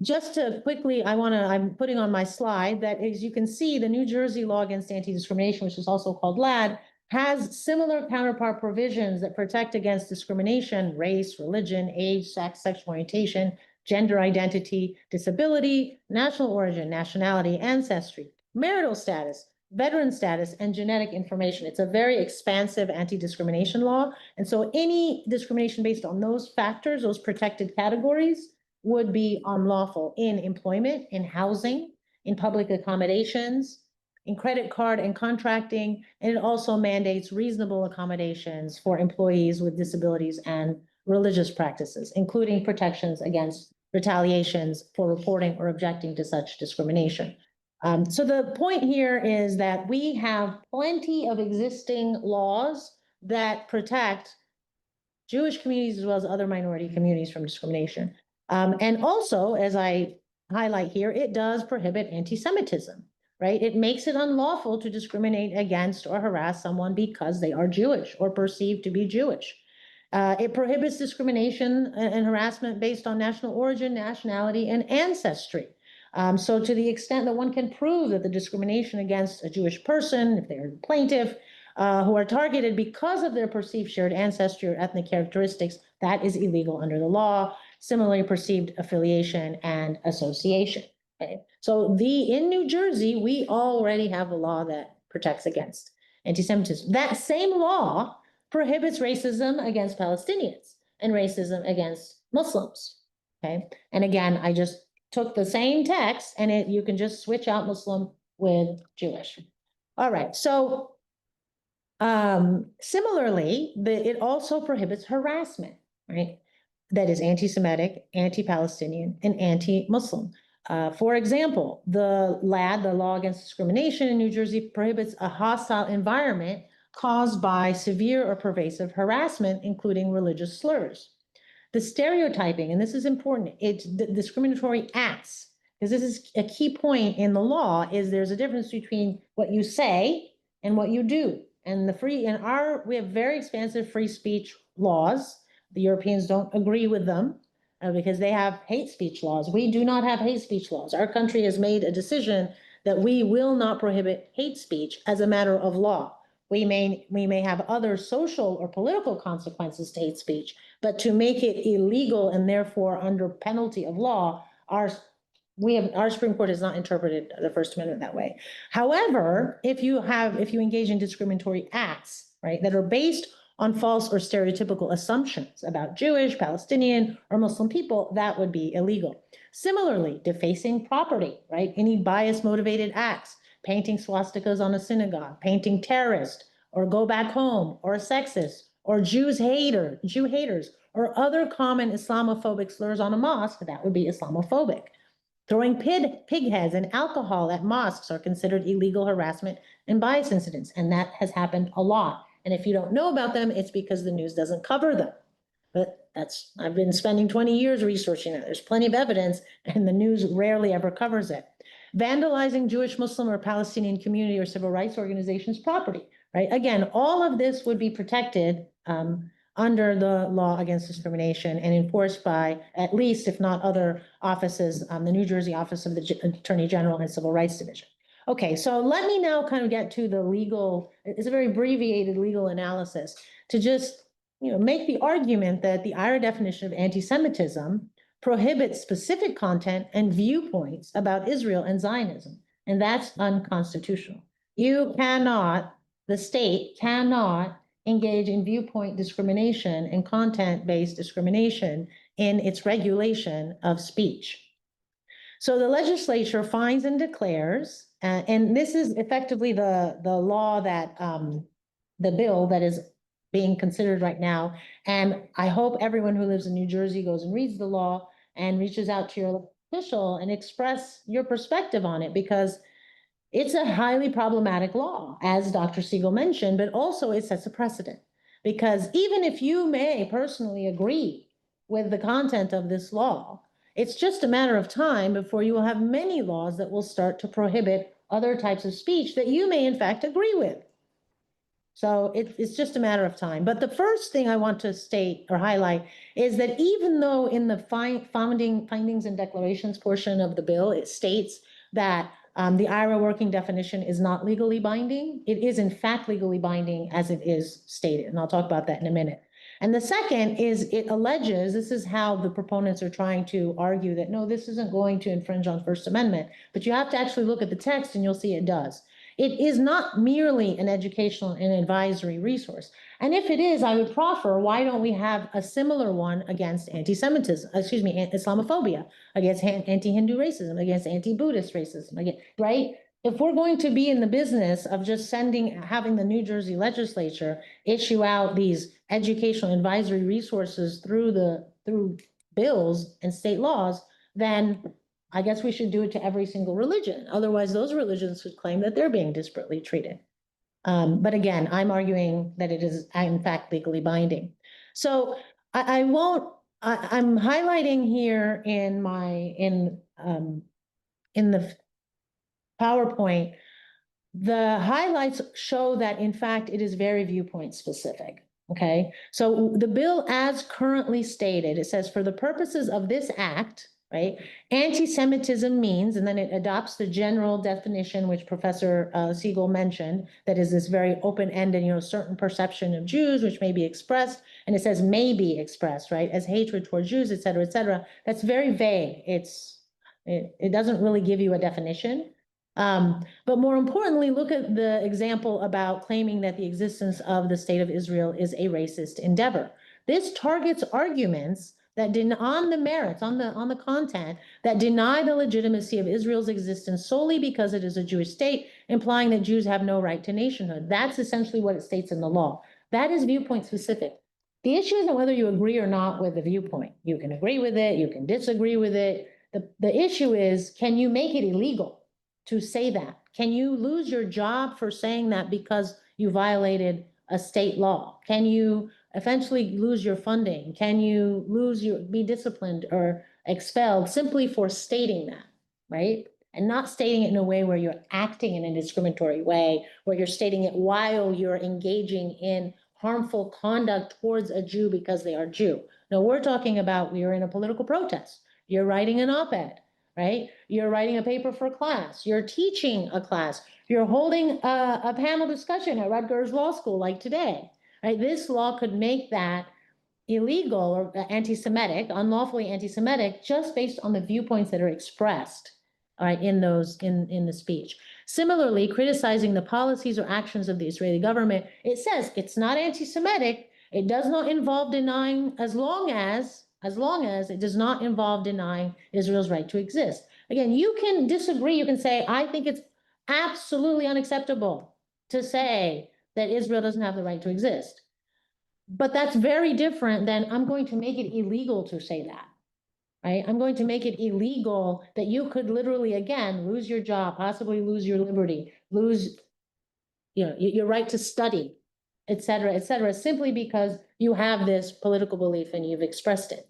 just to quickly, I'm putting on my slide that, as you can see, the New Jersey law against anti-discrimination, which is also called LAD, has similar counterpart provisions that protect against discrimination, race, religion, age, sex, sexual orientation, gender identity, disability, national origin, nationality, ancestry, marital status, veteran status, and genetic information. It's a very expansive anti-discrimination law. And so any discrimination based on those factors, those protected categories, would be unlawful in employment, in housing, in public accommodations, in credit card and contracting, and it also mandates reasonable accommodations for employees with disabilities and religious practices, including protections against retaliations for reporting or objecting to such discrimination. So the point here is that we have plenty of existing laws that protect Jewish communities as well as other minority communities from discrimination. And also, as I highlight here, it does prohibit anti-Semitism, right? It makes it unlawful to discriminate against or harass someone because they are Jewish or perceived to be Jewish. It prohibits discrimination and harassment based on national origin, nationality, and ancestry. So to the extent that one can prove that the discrimination against a Jewish person, if they're a plaintiff, who are targeted because of their perceived shared ancestry or ethnic characteristics, that is illegal under the law. Similarly, perceived affiliation and association. Okay? So in New Jersey, we already have a law that protects against anti-Semitism. That same law prohibits racism against Palestinians and racism against Muslims. Okay, and again, I just took the same text and you can just switch out Muslim with Jewish. All right, so similarly, it also prohibits harassment, right? That is anti-Semitic, anti-Palestinian, and anti-Muslim. For example, the LAD, the Law Against Discrimination in New Jersey, prohibits a hostile environment caused by severe or pervasive harassment, including religious slurs. The stereotyping, and this is important, it's the discriminatory acts, because this is a key point in the law, is there's a difference between what you say and what you do. And we have very expansive free speech laws. The Europeans don't agree with them because they have hate speech laws. We do not have hate speech laws. Our country has made a decision that we will not prohibit hate speech as a matter of law. We may have other social or political consequences to hate speech, but to make it illegal and therefore under penalty of law, our Supreme Court has not interpreted the First Amendment that way. However, if you engage in discriminatory acts, right, that are based on false or stereotypical assumptions about Jewish, Palestinian, or Muslim people, that would be illegal. Similarly, defacing property, right? Any bias-motivated acts, painting swastikas on a synagogue, painting terrorist, or go back home, or sexist, or Jew haters, or other common Islamophobic slurs on a mosque, that would be Islamophobic. Throwing pig heads and alcohol at mosques are considered illegal harassment and bias incidents, and that has happened a lot. And if you don't know about them, it's because the news doesn't cover them. But I've been spending 20 years researching it. There's plenty of evidence, and the news rarely ever covers it. Vandalizing Jewish, Muslim, or Palestinian community or civil rights organizations' property, right? Again, all of this would be protected under the law against discrimination and enforced by at least, if not other offices, the New Jersey Office of the Attorney General and Civil Rights Division. Okay, so let me now kind of get to the legal, it's a very abbreviated legal analysis to just make the argument that the IHRA definition of anti-Semitism prohibits specific content and viewpoints about Israel and Zionism, and that's unconstitutional. You cannot, the state cannot engage in viewpoint discrimination and content-based discrimination in its regulation of speech. So the legislature finds and declares, and this is effectively the law that, the bill that is being considered right now. And I hope everyone who lives in New Jersey goes and reads the law and reaches out to your official and express your perspective on it, because it's a highly problematic law, as Dr. Segal mentioned, but also it sets a precedent. Because even if you may personally agree with the content of this law, it's just a matter of time before you will have many laws that will start to prohibit other types of speech that you may in fact agree with. So it's just a matter of time. But the first thing I want to state or highlight is that even though in the findings and declarations portion of the bill, it states that the IHRA working definition is not legally binding, it is in fact legally binding as it is stated. And I'll talk about that in a minute. And the second is it alleges, this is how the proponents are trying to argue that, no, this isn't going to infringe on First Amendment, but you have to actually look at the text and you'll see it does. It is not merely an educational and advisory resource. And if it is, I would proffer, why don't we have a similar one against anti-Semitism, Islamophobia, against anti-Hindu racism, against anti-Buddhist racism, again, right? If we're going to be in the business of just having the New Jersey legislature issue out these educational advisory resources through bills and state laws, then I guess we should do it to every single religion. Otherwise, those religions would claim that they're being disparately treated. But again, I'm arguing that it is in fact legally binding. So I'm highlighting here in the PowerPoint, the highlights show that in fact it is very viewpoint specific. Okay, so the bill as currently stated, it says for the purposes of this act, right, anti-Semitism means, and then it adopts the general definition, which Professor Segal mentioned, that is this very open-ended, certain perception of Jews, which may be expressed, and it says may be expressed, right, as hatred toward Jews, et cetera, et cetera. That's very vague. It doesn't really give you a definition. But more importantly, look at the example about claiming that the existence of the state of Israel is a racist endeavor. This targets arguments that on the merits, on the content, that deny the legitimacy of Israel's existence solely because it is a Jewish state, implying that Jews have no right to nationhood. That's essentially what it states in the law. That is viewpoint specific. The issue isn't whether you agree or not with the viewpoint. You can agree with it, you can disagree with it. The issue is, can you make it illegal to say that? Can you lose your job for saying that because you violated a state law? Can you eventually lose your funding? Can you be disciplined or expelled simply for stating that, right? And not stating it in a way where you're acting in a discriminatory way, where you're stating it while you're engaging in harmful conduct towards a Jew because they are Jew. No, we're talking about you're in a political protest. You're writing an op-ed, right? You're writing a paper for class. You're teaching a class. You're holding a panel discussion at Rutgers Law School like today, right? This law could make that illegal or anti-Semitic, unlawfully anti-Semitic, just based on the viewpoints that are expressed, all right, in the speech. Similarly, criticizing the policies or actions of the Israeli government, it says it's not anti-Semitic. It does not involve denying, as long as it does not involve denying Israel's right to exist. Again, you can disagree. You can say, I think it's absolutely unacceptable to say that Israel doesn't have the right to exist. But that's very different than I'm going to make it illegal to say that, right? I'm going to make it illegal that you could literally, again, lose your job, possibly lose your liberty, lose your right to study, et cetera, simply because you have this political belief and you've expressed it.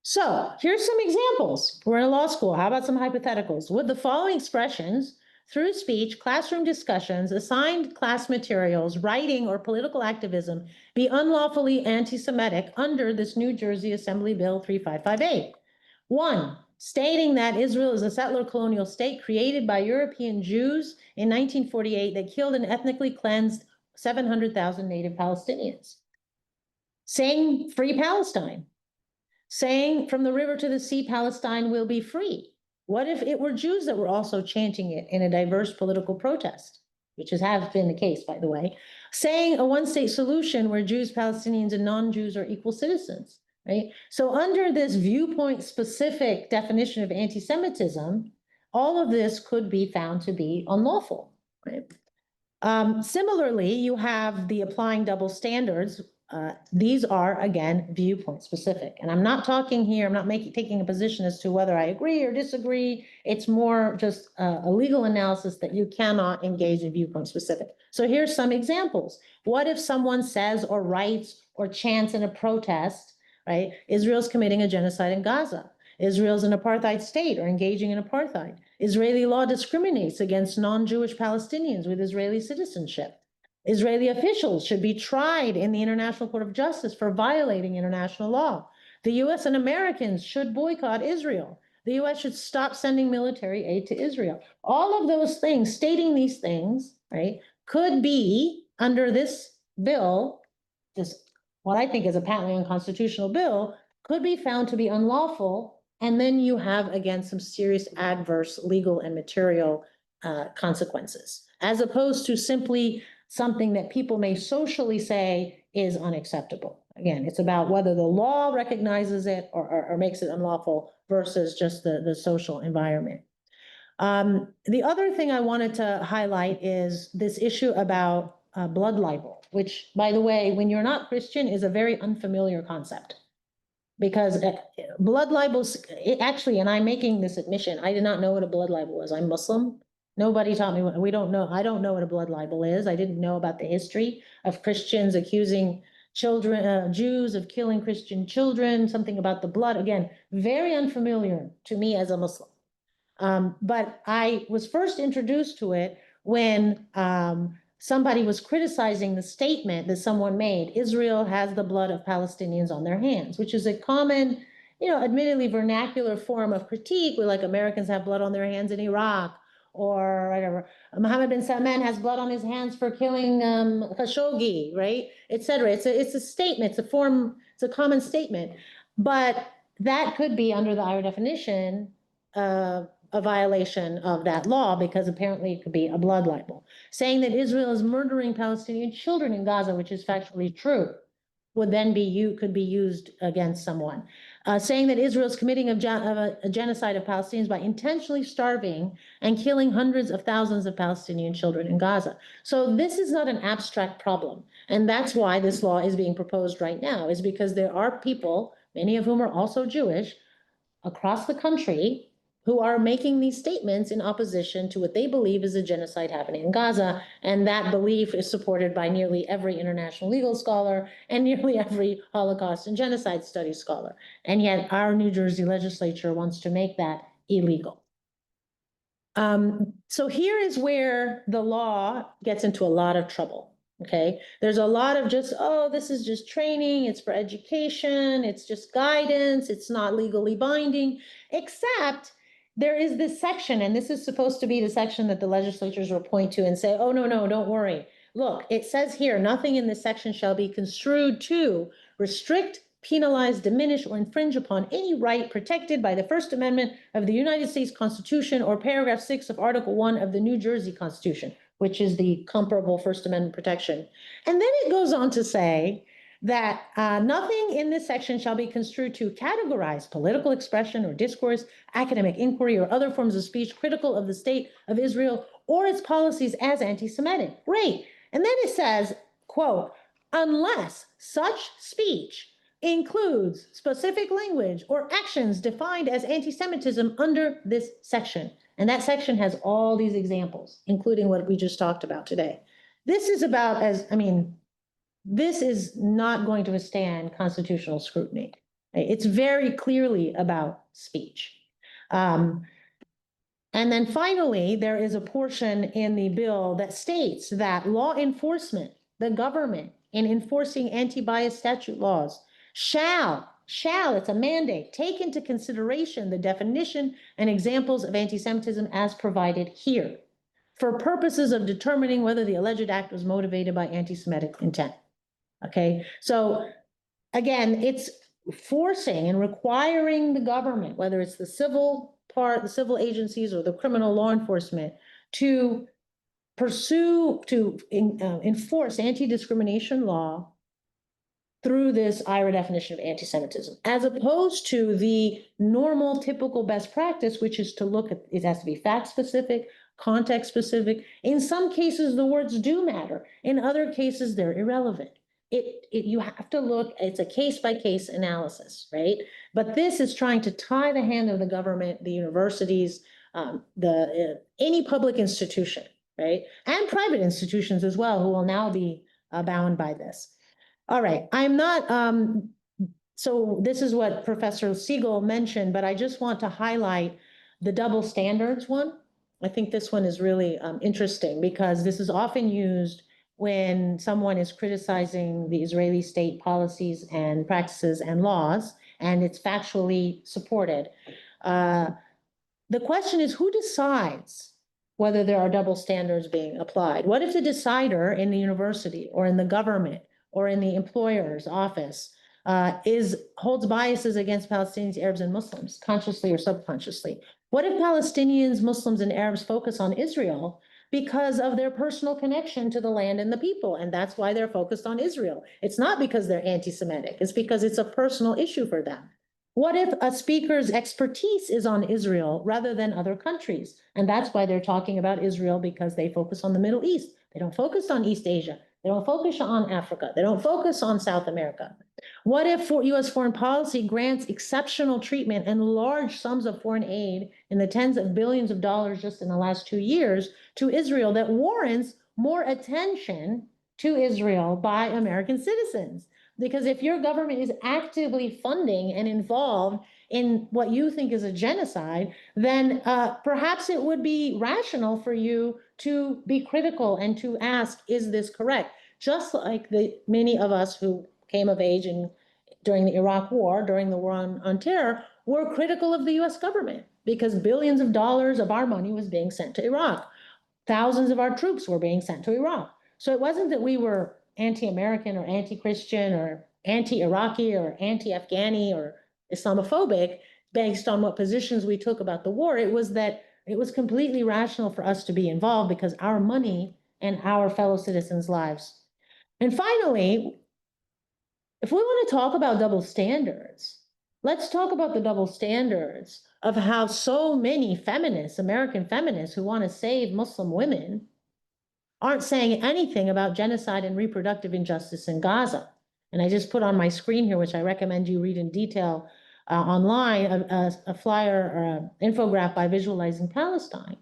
So here's some examples. We're in a law school. How about some hypotheticals? Would the following expressions, through speech, classroom discussions, assigned class materials, writing, or political activism, be unlawfully anti-Semitic under this New Jersey Assembly Bill 3558? 1, stating that Israel is a settler colonial state created by European Jews in 1948 that killed and ethnically cleansed 700,000 native Palestinians. Saying free Palestine. saying from the river to the sea, Palestine will be free. What if it were Jews that were also chanting it in a diverse political protest, which has been the case, by the way, saying a one-state solution where Jews, Palestinians, and non-Jews are equal citizens, right? So under this viewpoint-specific definition of anti-Semitism, all of this could be found to be unlawful, right? Similarly, you have the applying double standards. These are, again, viewpoint specific. And I'm not talking here, I'm not taking a position as to whether I agree or disagree. It's more just a legal analysis that you cannot engage in viewpoint specific. So here's some examples. What if someone says or writes or chants in a protest, right? Israel's committing a genocide in Gaza. Israel's an apartheid state or engaging in apartheid. Israeli law discriminates against non-Jewish Palestinians with Israeli citizenship. Israeli officials should be tried in the International Court of Justice for violating international law. The US and Americans should boycott Israel. The US should stop sending military aid to Israel. All of those things, stating these things, right, could be under this bill, this what I think is a patently unconstitutional bill, could be found to be unlawful. And then you have, again, some serious adverse legal and material consequences, as opposed to simply something that people may socially say is unacceptable. Again, it's about whether the law recognizes it or makes it unlawful versus just the social environment. The other thing I wanted to highlight is this issue about blood libel, which, by the way, when you're not Christian, is a very unfamiliar concept. Because blood libels, actually, and I'm making this admission, I did not know what a blood libel was. I'm Muslim. Nobody taught me we don't know. I don't know what a blood libel is. I didn't know about the history of Christians accusing children, Jews of killing Christian children, something about the blood. Again, very unfamiliar to me as a Muslim. But I was first introduced to it when somebody was criticizing the statement that someone made, Israel has the blood of Palestinians on their hands, which is a common, admittedly vernacular form of critique, where like Americans have blood on their hands in Iraq, or whatever. Mohammed bin Salman has blood on his hands for killing Khashoggi, right, et cetera. It's a statement, it's a common statement. But that could be, under the IHRA definition, a violation of that law, because apparently it could be a blood libel. Saying that Israel is murdering Palestinian children in Gaza, which is factually true, would then could be used against someone. Saying that Israel is committing a genocide of Palestinians by intentionally starving and killing hundreds of thousands of Palestinian children in Gaza. So this is not an abstract problem. And that's why this law is being proposed right now, is because there are people, many of whom are also Jewish, across the country who are making these statements in opposition to what they believe is a genocide happening in Gaza. And that belief is supported by nearly every international legal scholar and nearly every Holocaust and genocide studies scholar. And yet our New Jersey legislature wants to make that illegal. So here is where the law gets into a lot of trouble. Okay, there's a lot of just, oh, this is just training, it's for education, it's just guidance, it's not legally binding, except there is this section, and this is supposed to be the section that the legislatures will point to and say, oh, no, don't worry. Look, it says here, nothing in this section shall be construed to restrict, penalize, diminish, or infringe upon any right protected by the First Amendment of the United States Constitution or paragraph 6 of Article 1 of the New Jersey Constitution, which is the comparable First Amendment protection. And then it goes on to say that nothing in this section shall be construed to categorize political expression or discourse, academic inquiry, or other forms of speech critical of the state of Israel or its policies as anti-Semitic. Great. And then it says, quote, unless such speech includes specific language or actions defined as anti-Semitism under this section. And that section has all these examples, including what we just talked about today. This is about this is not going to withstand constitutional scrutiny. It's very clearly about speech. And then finally, there is a portion in the bill that states that law enforcement, the government, in enforcing anti-bias statute laws, shall, it's a mandate, take into consideration the definition and examples of anti-Semitism as provided here, for purposes of determining whether the alleged act was motivated by anti-Semitic intent. Okay, so again, forcing and requiring the government, whether it's the civil part, the civil agencies or the criminal law enforcement, to enforce anti-discrimination law through this IHRA definition of anti-Semitism, as opposed to the normal, typical best practice, which is to look at, it has to be fact-specific, context-specific. In some cases, the words do matter. In other cases, they're irrelevant. You have to look, it's a case-by-case analysis, right? But this is trying to tie the hand of the government, the universities, any public institution, right? And private institutions as well, who will now be bound by this. All right, I'm not, so this is what Professor Segal mentioned, but I just want to highlight the double standards one. I think this one is really interesting because this is often used when someone is criticizing the Israeli state policies and practices and laws, and it's factually supported. The question is, who decides whether there are double standards being applied? What if the decider in the university or in the government or in the employer's office holds biases against Palestinians, Arabs, and Muslims, consciously or subconsciously? What if Palestinians, Muslims, and Arabs focus on Israel because of their personal connection to the land and the people, and that's why they're focused on Israel? It's not because they're anti-Semitic, it's because it's a personal issue for them. What if a speaker's expertise is on Israel rather than other countries? And that's why they're talking about Israel, because they focus on the Middle East. They don't focus on East Asia. They don't focus on Africa. They don't focus on South America. What if US foreign policy grants exceptional treatment and large sums of foreign aid in the tens of billions of dollars just in the last 2 years to Israel that warrants more attention to Israel by American citizens? Because if your government is actively funding and involved in what you think is a genocide, then perhaps it would be rational for you to be critical and to ask, is this correct? Just like many of us who came of age during the Iraq War, during the war on terror, were critical of the US government because billions of dollars of our money was being sent to Iraq. Thousands of our troops were being sent to Iraq. So it wasn't that we were anti-American or anti-Christian or anti-Iraqi or anti-Afghani or Islamophobic based on what positions we took about the war. It was that it was completely rational for us to be involved because our money and our fellow citizens' lives. And finally, if we want to talk about double standards, let's talk about the double standards of how so many feminists, American feminists who want to save Muslim women, aren't saying anything about genocide and reproductive injustice in Gaza. And I just put on my screen here, which I recommend you read in detail online, a flyer or an infographic by Visualizing Palestine.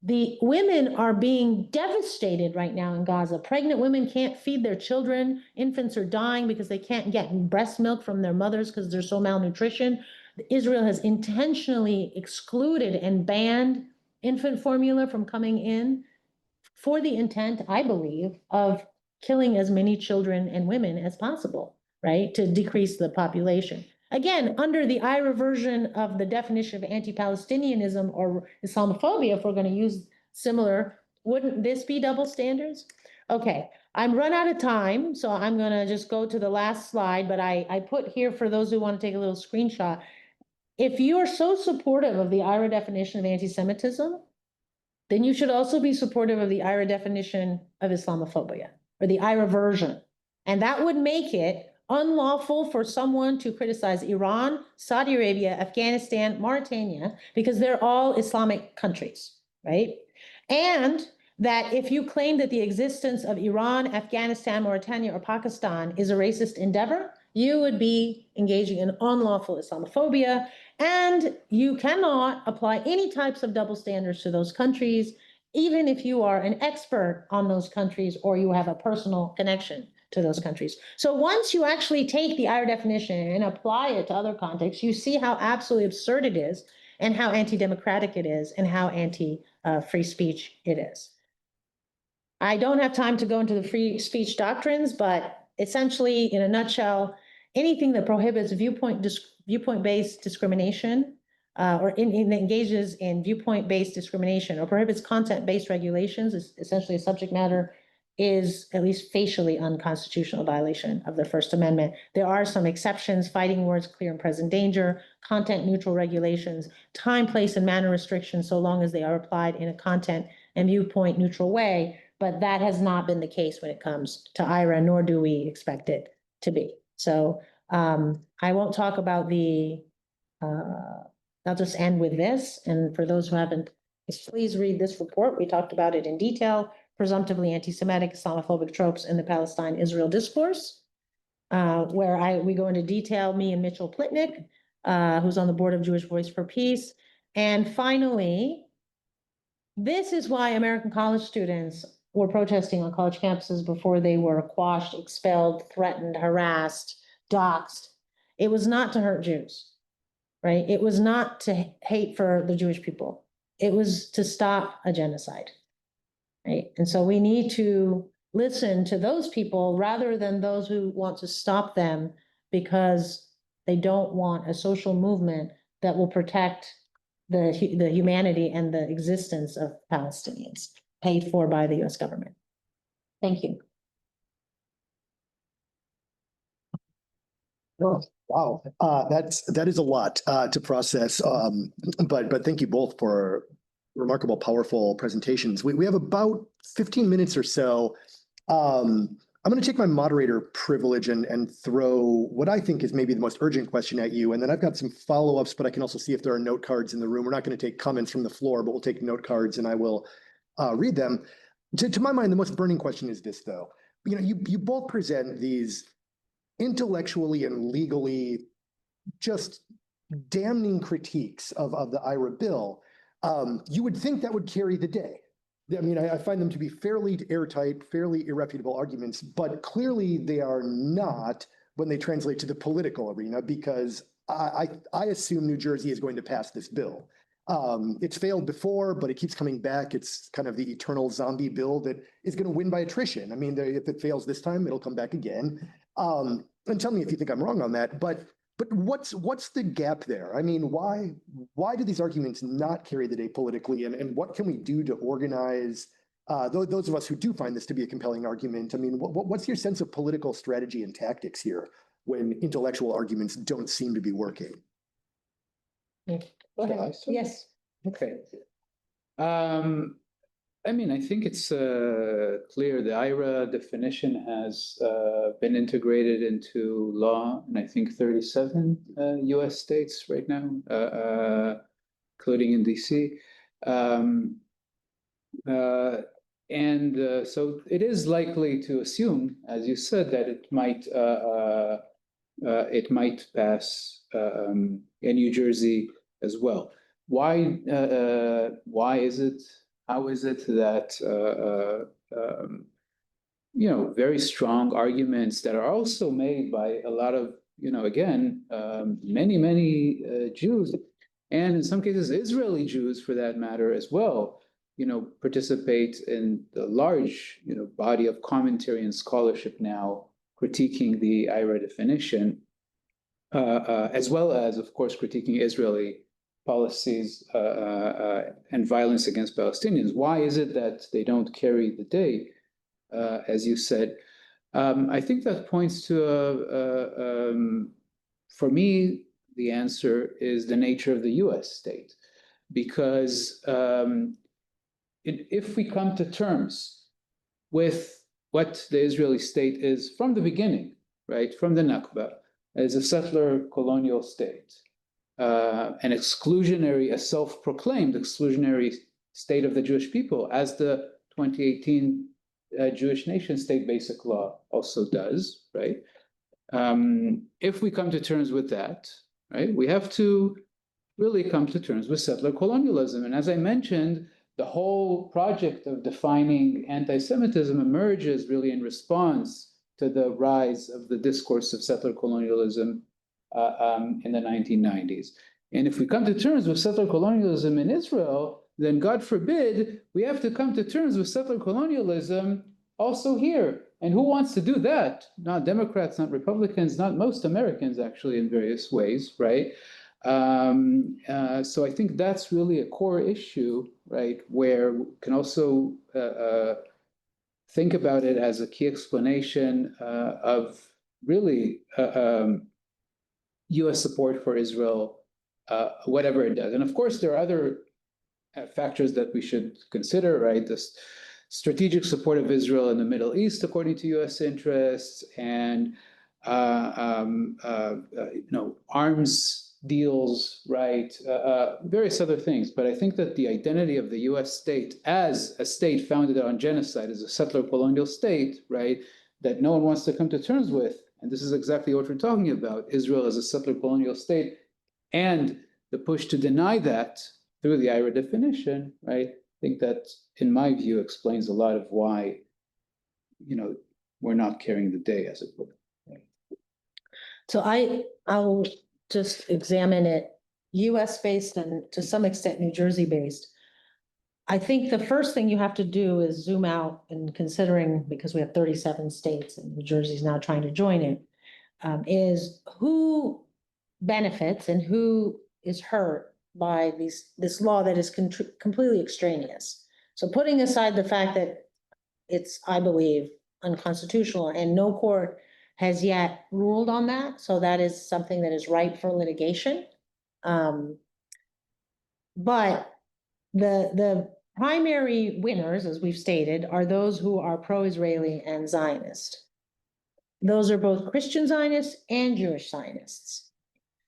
The women are being devastated right now in Gaza. Pregnant women can't feed their children. Infants are dying because they can't get breast milk from their mothers because they're so malnutrition. Israel has intentionally excluded and banned infant formula from coming in for the intent, I believe, of killing as many children and women as possible, right, to decrease the population. Again, under the IHRA version of the definition of anti-Palestinianism or Islamophobia, if we're going to use similar, wouldn't this be double standards? Okay, I'm run out of time, so I'm going to just go to the last slide, but I put here for those who want to take a little screenshot. If you are so supportive of the IHRA definition of anti-Semitism, then you should also be supportive of the IHRA definition of Islamophobia, or the IHRA version. And that would make it unlawful for someone to criticize Iran, Saudi Arabia, Afghanistan, Mauritania, because they're all Islamic countries, right? And that if you claim that the existence of Iran, Afghanistan, Mauritania, or Pakistan is a racist endeavor, you would be engaging in unlawful Islamophobia, and you cannot apply any types of double standards to those countries, even if you are an expert on those countries or you have a personal connection to those countries. So once you actually take the IHRA definition and apply it to other contexts, you see how absolutely absurd it is and how anti-democratic it is and how anti-free speech it is. I don't have time to go into the free speech doctrines, but essentially, in a nutshell, anything that prohibits viewpoint-based discrimination or engages in viewpoint-based discrimination or prohibits content-based regulations is essentially a subject matter is at least facially unconstitutional violation of the First Amendment. There are some exceptions: fighting words, clear and present danger, content neutral regulations, time, place, and manner restrictions, so long as they are applied in a content and viewpoint neutral way. But that has not been the case when it comes to IHRA, nor do we expect it to be. So I won't talk about I'll just end with this. And for those who haven't, please read this report. We talked about it in detail: presumptively anti-Semitic, Islamophobic tropes in the Palestine-Israel discourse, where we go into detail, me and Mitchell Plitnick, who's on the board of Jewish Voice for Peace. And finally, this is why American college students were protesting on college campuses before they were quashed, expelled, threatened, harassed, doxxed. It was not to hurt Jews, right? It was not to hate for the Jewish people. It was to stop a genocide, right? And so we need to listen to those people rather than those who want to stop them because they don't want a social movement that will protect the humanity and the existence of Palestinians paid for by the US government. Thank you. Oh, wow, that is a lot to process. But thank you both for remarkable, powerful presentations. We have about 15 minutes or so. I'm going to take my moderator privilege and throw what I think is maybe the most urgent question at you. And then I've got some follow-ups, but I can also see if there are note cards in the room. We're not going to take comments from the floor, but we'll take note cards and I will read them. To my mind, the most burning question is this, though. You know, you both present these intellectually and legally just damning critiques of the IHRA bill. You would think that would carry the day. I mean, I find them to be fairly airtight, fairly irrefutable arguments, but clearly they are not when they translate to the political arena, because I assume New Jersey is going to pass this bill. It's failed before, but it keeps coming back. It's kind of the eternal zombie bill that is going to win by attrition. I mean, if it fails this time, it'll come back again. And tell me if you think I'm wrong on that, but what's the gap there? I mean, why do these arguments not carry the day politically, and what can we do to organize those of us who do find this to be a compelling argument? I mean, what's your sense of political strategy and tactics here when intellectual arguments don't seem to be working? Go ahead. Yes. Okay. I mean, I think it's clear the IHRA definition has been integrated into law in, I think, 37 US states right now, including in DC. So it is likely to assume, as you said, that it might pass in New Jersey as well. Why is it? How is it that very strong arguments that are also made by a lot of many Jews, and in some cases Israeli Jews for that matter as well, participate in the large body of commentary and scholarship now critiquing the IHRA definition, as well as, of course, critiquing Israeli policies and violence against Palestinians. Why is it that they don't carry the day, as you said? I think that points to, for me, the answer is the nature of the US state. Because if we come to terms with what the Israeli state is from the beginning, right, from the Nakba, as a settler colonial state, an exclusionary, a self-proclaimed exclusionary state of the Jewish people, as the 2018 Jewish nation state basic law also does, right? If we come to terms with that, right, we have to really come to terms with settler colonialism. And as I mentioned, the whole project of defining anti-Semitism emerges really in response to the rise of the discourse of settler colonialism in the 1990s. And if we come to terms with settler colonialism in Israel, then God forbid, we have to come to terms with settler colonialism also here. And who wants to do that? Not Democrats, not Republicans, not most Americans, actually, in various ways, right? So I think that's really a core issue, right, where we can also think about it as a key explanation of really U.S. support for Israel, whatever it does. And of course, there are other factors that we should consider, right? This strategic support of Israel in the Middle East, according to U.S. interests, and arms deals, right? Various other things. But I think that the identity of the U.S. state as a state founded on genocide, as a settler colonial state, right, that no one wants to come to terms with, and this is exactly what we're talking about, Israel as a settler colonial state, and the push to deny that through the IHRA definition, right? I think that, in my view, explains a lot of why, we're not carrying the day, as it were. So I'll just examine it US-based and to some extent New Jersey-based. I think the first thing you have to do is zoom out and considering, because we have 37 states and New Jersey is now trying to join it, is who benefits and who is hurt by this law that is completely extraneous. So putting aside the fact that it's, I believe, unconstitutional and no court has yet ruled on that. So that is something that is ripe for litigation. But the primary winners, as we've stated, are those who are pro-Israeli and Zionist. Those are both Christian Zionists and Jewish Zionists.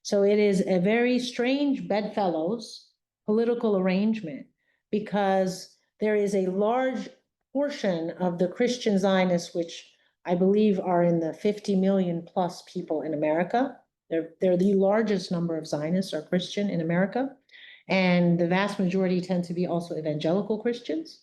So it is a very strange bedfellows political arrangement because there is a large portion of the Christian Zionists, which I believe are in the 50 million plus people in America. They're the largest number of Zionists are Christian in America. And the vast majority tend to be also evangelical Christians.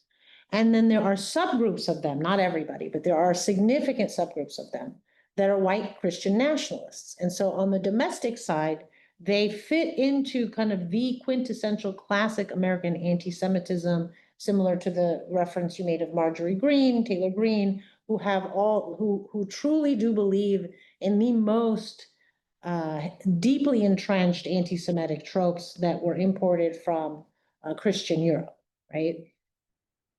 And then there are subgroups of them, not everybody, but there are significant subgroups of them that are white Christian nationalists. And so on the domestic side, they fit into kind of the quintessential classic American anti-Semitism, similar to the reference you made of Marjorie Greene, Taylor Greene, who truly do believe in the most deeply entrenched anti-Semitic tropes that were imported from Christian Europe, right?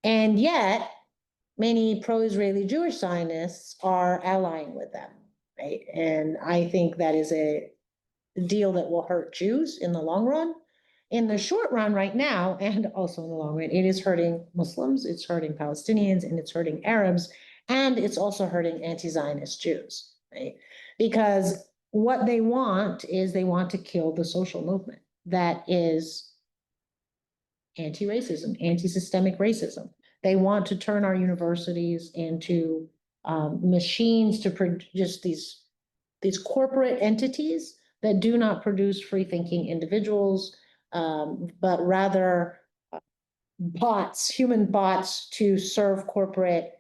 And yet, many pro-Israeli Jewish Zionists are allying with them, right? And I think that is a deal that will hurt Jews in the long run. In the short run right now, and also in the long run, it is hurting Muslims, it's hurting Palestinians, and it's hurting Arabs, and it's also hurting anti-Zionist Jews, right? Because what they want is they want to kill the social movement that is anti-racism, anti-systemic racism. They want to turn our universities into machines to produce these corporate entities that do not produce free-thinking individuals, but rather bots, human bots to serve corporate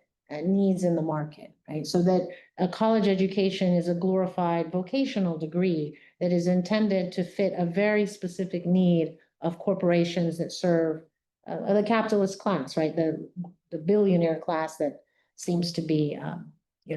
needs in the market, right? So that a college education is a glorified vocational degree that is intended to fit a very specific need of corporations that serve the capitalist class, right? The billionaire class that seems to be,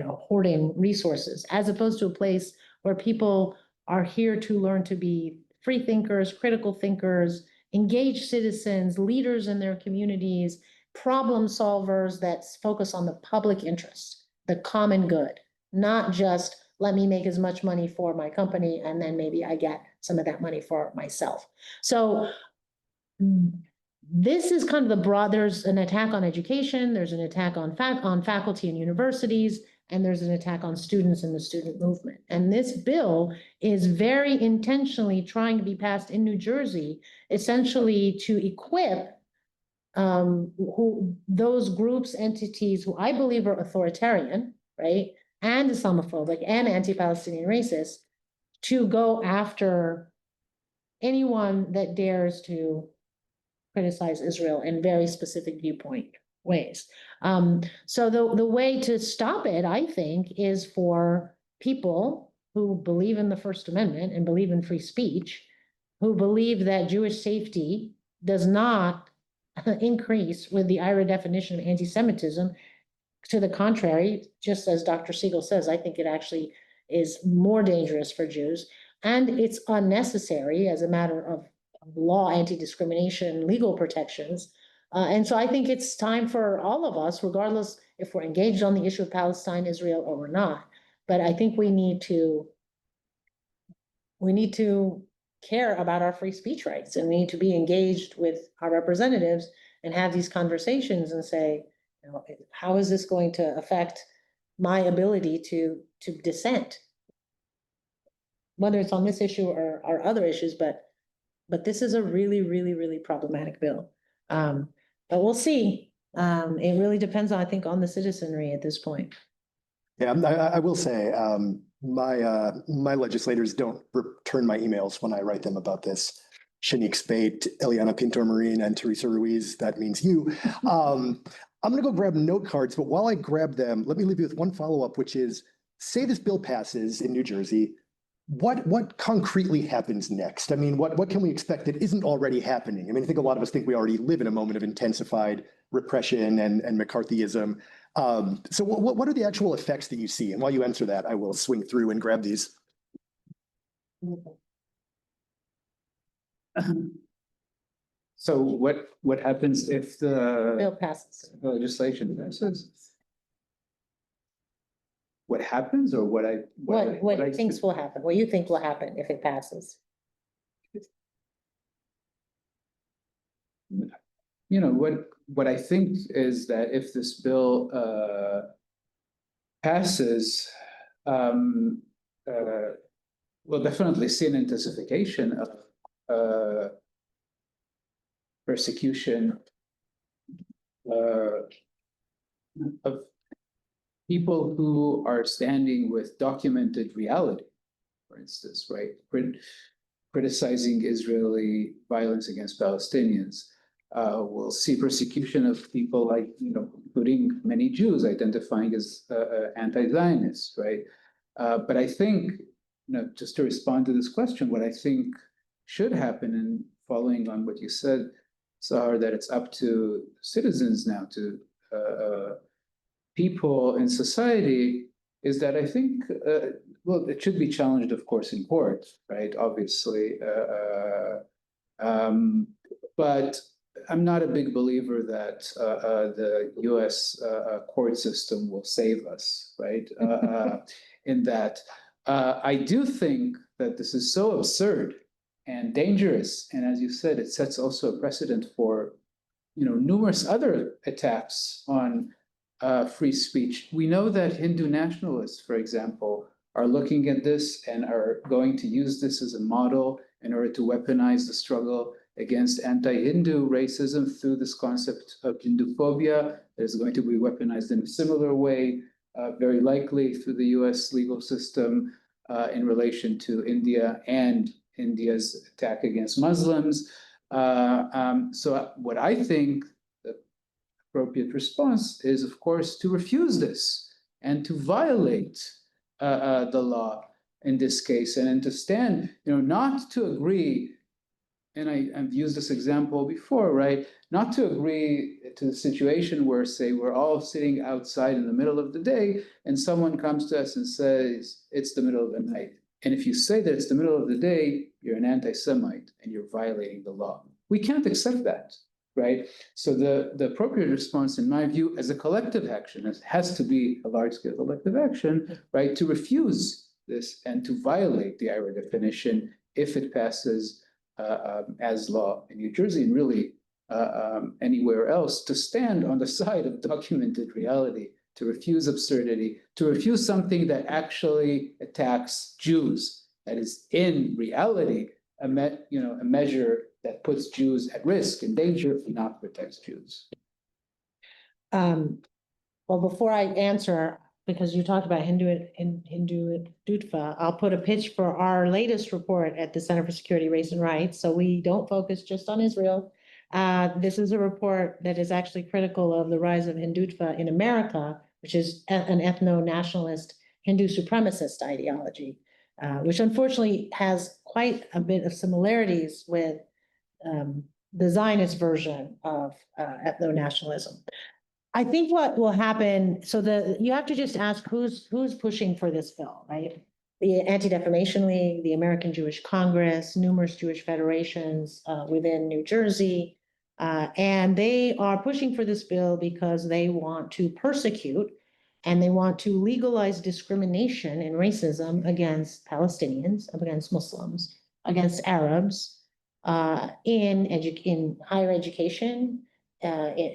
hoarding resources, as opposed to a place where people are here to learn to be free thinkers, critical thinkers, engaged citizens, leaders in their communities, problem solvers that focus on the public interest, the common good, not just let me make as much money for my company and then maybe I get some of that money for myself. So this is kind of the broad, there's an attack on education, there's an attack on faculty and universities, and there's an attack on students in the student movement. And this bill is very intentionally trying to be passed in New Jersey, essentially to equip those groups, entities who I believe are authoritarian, right, and Islamophobic and anti-Palestinian racist, to go after anyone that dares to criticize Israel in very specific viewpoint ways. So the way to stop it, I think, is for people who believe in the First Amendment and believe in free speech, who believe that Jewish safety does not increase with the IHRA definition of anti-Semitism. To the contrary, just as Dr. Segal says, I think it actually is more dangerous for Jews, and it's unnecessary as a matter of law, anti-discrimination, legal protections, And so I think it's time for all of us, regardless if we're engaged on the issue of Palestine, Israel, or we're not. But I think we need to care about our free speech rights, and we need to be engaged with our representatives and have these conversations and say, you know, how is this going to affect my ability to dissent? Whether it's on this issue or other issues, but this is a really, really, really problematic bill. But we'll see. It really depends, I think, on the citizenry at this point. Yeah, I will say, my legislators don't return my emails when I write them about this. Shanique Spate, Eliana Pintor-Marin, and Teresa Ruiz, that means you. I'm gonna go grab note cards, but while I grab them, let me leave you with one follow-up, which is, say this bill passes in New Jersey, what concretely happens next? I mean, what can we expect that isn't already happening? I mean, I think a lot of us think we already live in a moment of intensified repression and McCarthyism. So what are the actual effects that you see? And while you answer that, I will swing through and grab these. So what happens if the Bill passes. legislation passes? What happens, or what I Thinks will happen? What you think will happen if it passes? You know, what I think is that if this bill passes, we'll definitely see an intensification of persecution of people who are standing with documented reality, for instance, right? Criticizing Israeli violence against Palestinians. We'll see persecution of people like, you know, including many Jews identifying as anti-Zionists, right? But I think, you know, just to respond to this question, what I think should happen, and following on what you said, Sahar, that it's up to citizens now to people in society, is that I think, well, it should be challenged, of course, in court, right? Obviously. But I'm not a big believer that the US court system will save us, right? In that, I do think that this is so absurd and dangerous. And as you said, it sets also a precedent for, you know, numerous other attacks on free speech. We know that Hindu nationalists, for example, are looking at this and are going to use this as a model in order to weaponize the struggle against anti-Hindu racism through this concept of Hinduphobia that is going to be weaponized in a similar way, very likely through the US legal system in relation to India and India's attack against Muslims. So what I think the appropriate response is, of course, to refuse this and to violate the law in this case, and to stand, you know, not to agree. And I've used this example before, right? Not to agree to the situation where, say, we're all sitting outside in the middle of the day and someone comes to us and says, it's the middle of the night. And if you say that it's the middle of the day, you're an anti-Semite and you're violating the law. We can't accept that, right? So the appropriate response, in my view, as a collective action, it has to be a large-scale collective action, right? To refuse this and to violate the IHRA definition if it passes as law in New Jersey, and really anywhere else, to stand on the side of documented reality, to refuse absurdity, to refuse something that actually attacks Jews, that is in reality a measure that puts Jews at risk and danger and not protects Jews. Well, before I answer, because you talked about Hindutva, I'll put a pitch for our latest report at the Center for Security, Race and Rights. So we don't focus just on Israel. This is a report that is actually critical of the rise of Hindutva in America, which is an ethno-nationalist Hindu supremacist ideology, which unfortunately has quite a bit of similarities with the Zionist version of ethno-nationalism. I think what will happen, so you have to just ask who's pushing for this bill, right? The Anti-Defamation League, the American Jewish Congress, numerous Jewish federations within New Jersey, And they are pushing for this bill because they want to persecute and they want to legalize discrimination and racism against Palestinians, against Muslims, against Arabs, in higher education,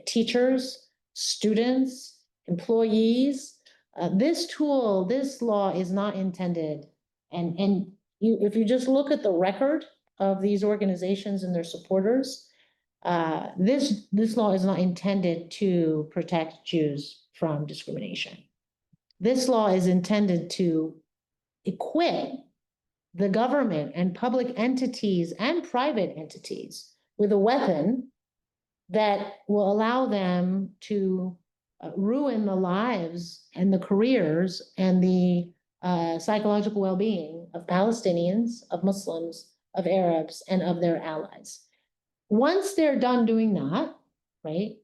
teachers, students, employees. This law is not intended, and if you just look at the record of these organizations and their supporters, this law is not intended to protect Jews from discrimination. This law is intended to equip the government and public entities and private entities with a weapon that will allow them to ruin the lives and the careers and the psychological well-being of Palestinians, of Muslims, of Arabs, and of their allies. Once they're done doing that, right,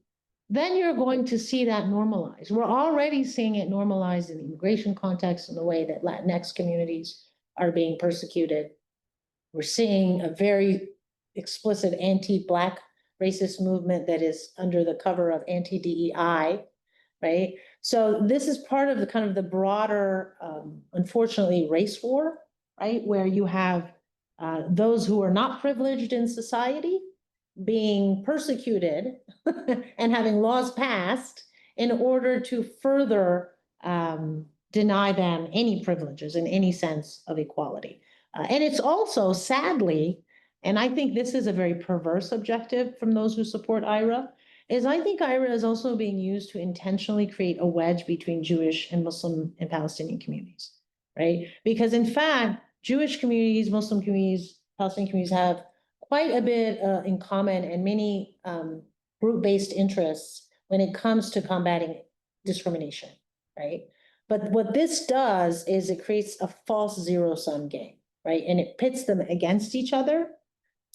then you're going to see that normalized. We're already seeing it normalized in the immigration context in the way that Latinx communities are being persecuted. We're seeing a very explicit anti-Black racist movement that is under the cover of anti-DEI, right? So this is part of the kind of the broader, unfortunately, race war, right? Where you have those who are not privileged in society being persecuted and having laws passed in order to further deny them any privileges in any sense of equality. And it's also, sadly, and I think this is a very perverse objective from those who support IHRA, is I think IHRA is also being used to intentionally create a wedge between Jewish and Muslim and Palestinian communities, right? Because in fact, Jewish communities, Muslim communities, Palestinian communities have quite a bit in common and many group-based interests when it comes to combating discrimination, right? But what this does is it creates a false zero-sum game, right? And it pits them against each other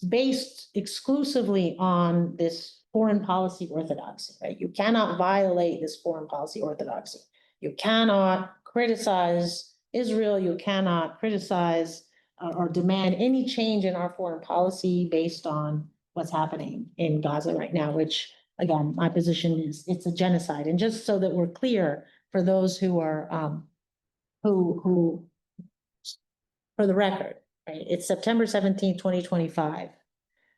based exclusively on this foreign policy orthodoxy, right? You cannot violate this foreign policy orthodoxy. You cannot criticize Israel. You cannot criticize or demand any change in our foreign policy based on what's happening in Gaza right now, which, again, my position is it's a genocide. And just so that we're clear for those who are, who, for the record, right? It's September 17th, 2025.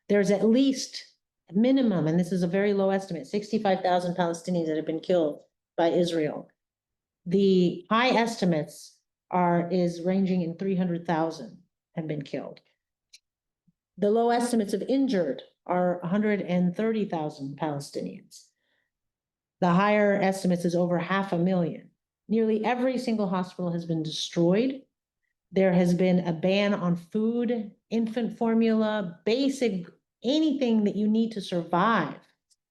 There's at least a minimum, and this is a very low estimate, 65,000 Palestinians that have been killed by Israel. The high estimates is ranging in 300,000 have been killed. The low estimates of injured are 130,000 Palestinians. The higher estimates is over 500,000. Nearly every single hospital has been destroyed. There has been a ban on food, infant formula, basic, anything that you need to survive,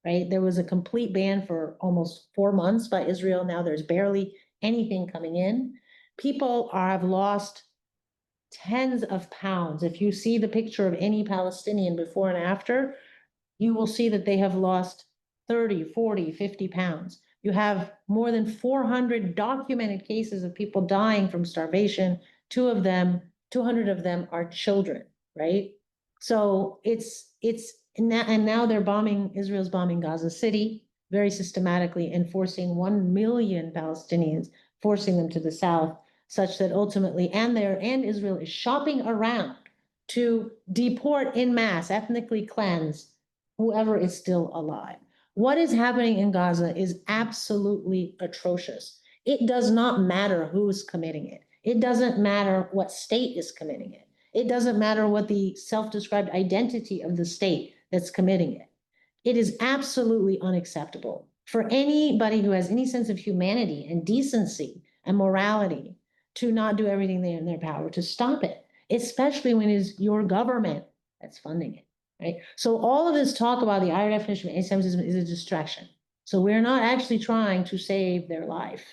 right? There was a complete ban for almost 4 months by Israel. Now there's barely anything coming in. People have lost tens of pounds. If you see the picture of any Palestinian before and after, you will see that they have lost 30, 40, 50 pounds. You have more than 400 documented cases of people dying from starvation. 200 of them are children, right? So and now Israel's bombing Gaza City very systematically and forcing 1 million Palestinians, forcing them to the south, such that ultimately, and Israel is shopping around to deport en masse, ethnically cleanse whoever is still alive. What is happening in Gaza is absolutely atrocious. It does not matter who's committing it. It doesn't matter what state is committing it. It doesn't matter what the self-described identity of the state that's committing it. It is absolutely unacceptable for anybody who has any sense of humanity and decency and morality to not do everything in their power to stop it, especially when it is your government that's funding it, right? So all of this talk about the IHRA definition of anti-Semitism is a distraction. So we're not actually trying to save their life,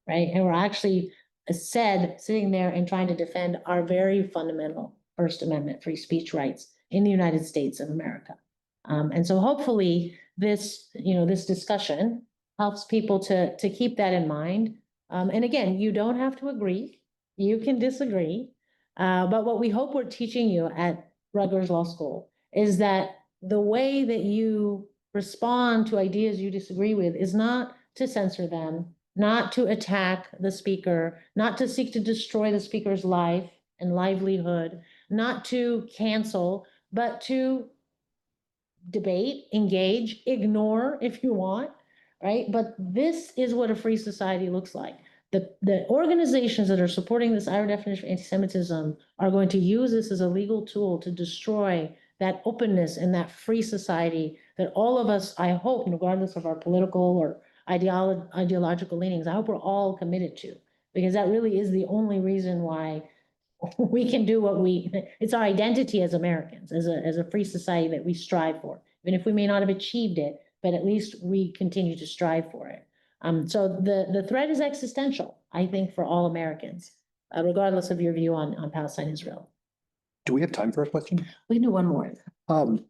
right? And we're actually sitting there and trying to defend our very fundamental First Amendment free speech rights in the United States of America. And so hopefully this discussion helps people to keep that in mind. And again, you don't have to agree, you can disagree. But what we hope we're teaching you at Rutgers Law School is that the way that you respond to ideas you disagree with is not to censor them, not to attack the speaker, not to seek to destroy the speaker's life and livelihood, not to cancel, but to debate, engage, ignore if you want, right? But this is what a free society looks like. The organizations that are supporting this IHRA definition of anti-Semitism are going to use this as a legal tool to destroy that openness and that free society that all of us, I hope, regardless of our political or ideological leanings, I hope we're all committed to, because that really is the only reason why we can do what it's our identity as Americans, as a free society that we strive for, even if we may not have achieved it, but at least we continue to strive for it. So the threat is existential, I think, for all Americans, regardless of your view on Palestine, Israel. Do we have time for a question? We can do one more.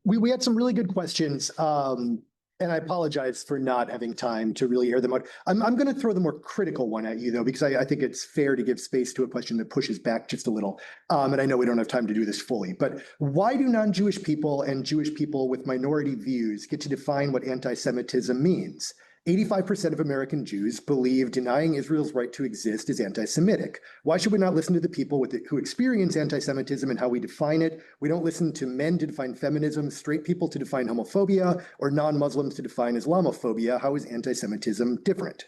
We had some really good questions, and I apologize for not having time to really hear them out. I'm going to throw the more critical one at you, though, because I think it's fair to give space to a question that pushes back just a little. And I know we don't have time to do this fully, but why do non-Jewish people and Jewish people with minority views get to define what anti-Semitism means? 85% of American Jews believe denying Israel's right to exist is anti-Semitic. Why should we not listen to the people who experience anti-Semitism and how we define it? We don't listen to men to define feminism, straight people to define homophobia, or non-Muslims to define Islamophobia. How is anti-Semitism different?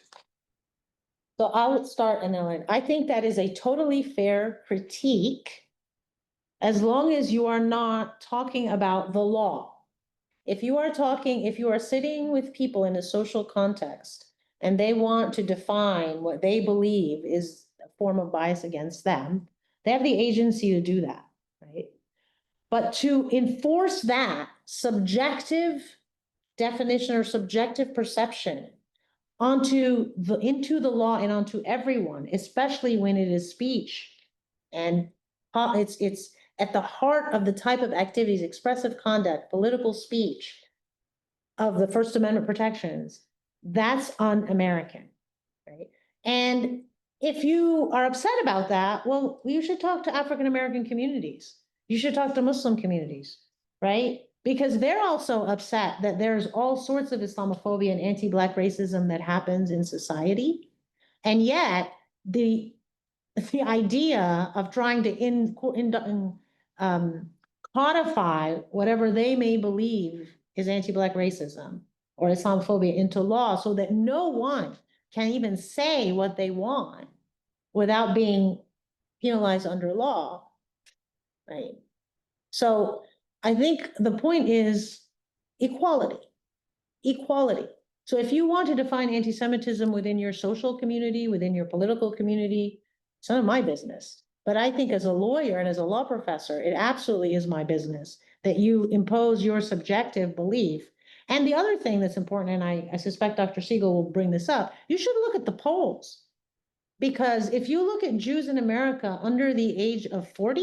So I would start, and then I think that is a totally fair critique, as long as you are not talking about the law. If you are sitting with people in a social context and they want to define what they believe is a form of bias against them, they have the agency to do that, right? But to enforce that subjective definition or subjective perception into the law and onto everyone, especially when it is speech, and it's at the heart of the type of activities, expressive conduct, political speech of the First Amendment protections, that's un-American, right? And if you are upset about that, well, you should talk to African-American communities. You should talk to Muslim communities, right? Because they're also upset that there's all sorts of Islamophobia and anti-Black racism that happens in society. And yet the idea of trying to codify whatever they may believe is anti-Black racism or Islamophobia into law so that no one can even say what they want without being penalized under law, right? So I think the point is equality. So if you want to define anti-Semitism within your social community, within your political community, it's none of my business. But I think as a lawyer and as a law professor, it absolutely is my business that you impose your subjective belief. And the other thing that's important, and I suspect Dr. Segal will bring this up, you should look at the polls. Because if you look at Jews in America under the age of 40,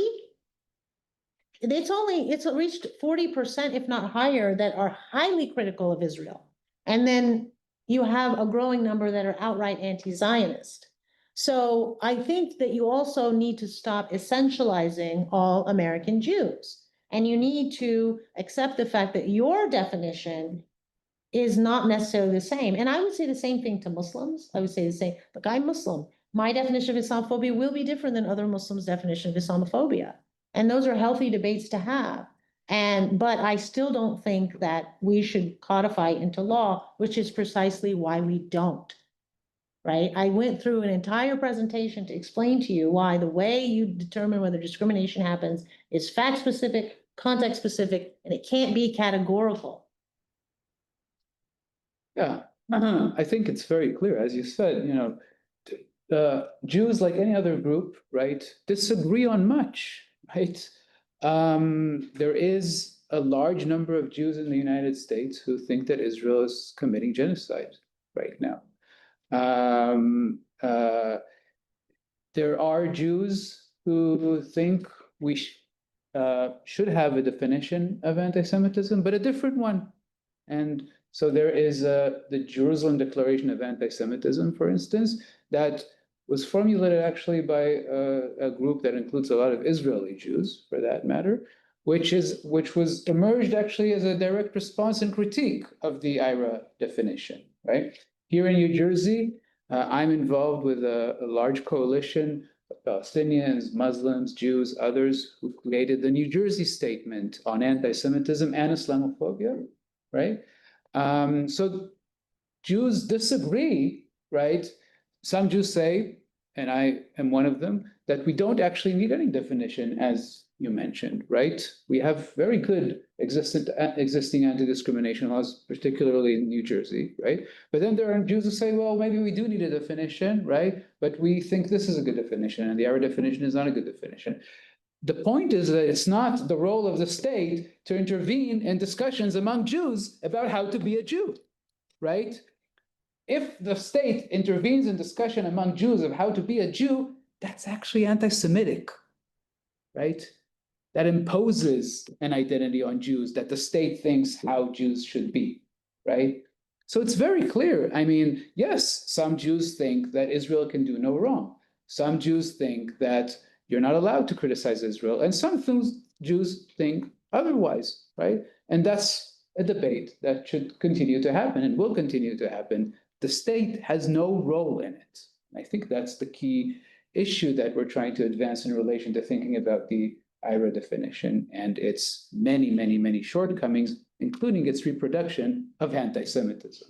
it's reached 40%, if not higher, that are highly critical of Israel. And then you have a growing number that are outright anti-Zionist. So I think that you also need to stop essentializing all American Jews. And you need to accept the fact that your definition is not necessarily the same. And I would say the same thing to Muslims. I would say the same, look, I'm Muslim. My definition of Islamophobia will be different than other Muslims' definition of Islamophobia. And those are healthy debates to have. But I still don't think that we should codify into law, which is precisely why we don't. Right? I went through an entire presentation to explain to you why the way you determine whether discrimination happens is fact specific, context specific, and it can't be categorical. Yeah, I think it's very clear, as you said, Jews, like any other group, right, disagree on much, right? There is a large number of Jews in the United States who think that Israel is committing genocide right now. There are Jews who think we should have a definition of anti-Semitism, but a different one. And so there is the Jerusalem Declaration of Anti-Semitism, for instance, that was formulated actually by a group that includes a lot of Israeli Jews, for that matter, which was emerged actually as a direct response and critique of the IHRA definition, right? Here in New Jersey, I'm involved with a large coalition of Palestinians, Muslims, Jews, others who created the New Jersey Statement on anti-Semitism and Islamophobia, right? So Jews disagree, right? Some Jews say, and I am one of them, that we don't actually need any definition, as you mentioned, right? We have very good existing anti-discrimination laws, particularly in New Jersey, right? But then there are Jews who say, well, maybe we do need a definition, right? But we think this is a good definition, and the IHRA definition is not a good definition. The point is that it's not the role of the state to intervene in discussions among Jews about how to be a Jew, right? If the state intervenes in discussion among Jews of how to be a Jew, that's actually anti-Semitic, right? That imposes an identity on Jews that the state thinks how Jews should be, right? So it's very clear. I mean, yes, some Jews think that Israel can do no wrong. Some Jews think that you're not allowed to criticize Israel. And some Jews think otherwise, right? And that's a debate that should continue to happen and will continue to happen. The state has no role in it. I think that's the key issue that we're trying to advance in relation to thinking about the IHRA definition and its many, many, many shortcomings, including its reproduction of anti-Semitism.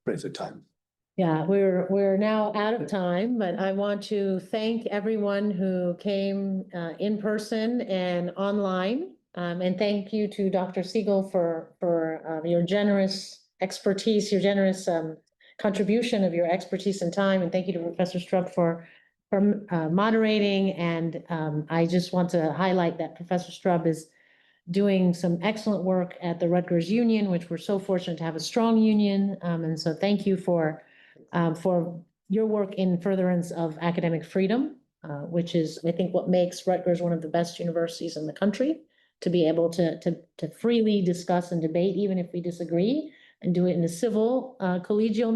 Praise of time. Yeah, we're now out of time, but I want to thank everyone who came in person and online. And thank you to Dr. Segal for your generous expertise, your generous contribution of your expertise and time. And thank you to Professor Strub for moderating. And I just want to highlight that Professor Strub is doing some excellent work at the Rutgers Union, which we're so fortunate to have a strong union. And so thank you for your work in furtherance of academic freedom, which is, I think, what makes Rutgers one of the best universities in the country, to be able to freely discuss and debate, even if we disagree, and do it in a civil, collegial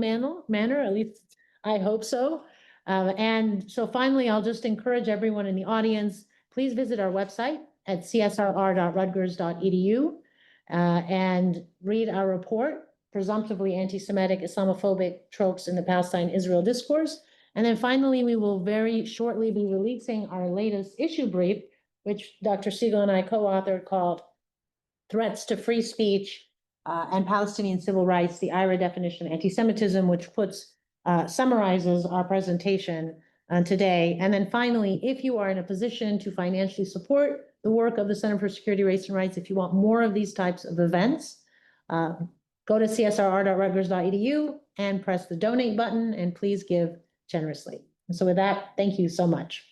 manner, at least I hope so. And so finally, I'll just encourage everyone in the audience, please visit our website at csrr.rutgers.edu and read our report, Presumptively Anti-Semitic Islamophobic Tropes in the Palestine-Israel Discourse. And then finally, we will very shortly be releasing our latest issue brief, which Dr. Segal and I co-authored, called Threats to Free Speech and Palestinian Civil Rights, the IHRA Definition of Anti-Semitism, which summarizes our presentation today. And then finally, if you are in a position to financially support the work of the Center for Security, Race, and Rights, if you want more of these types of events, go to csrr.rutgers.edu and press the donate button, and please give generously. And so with that, thank you so much.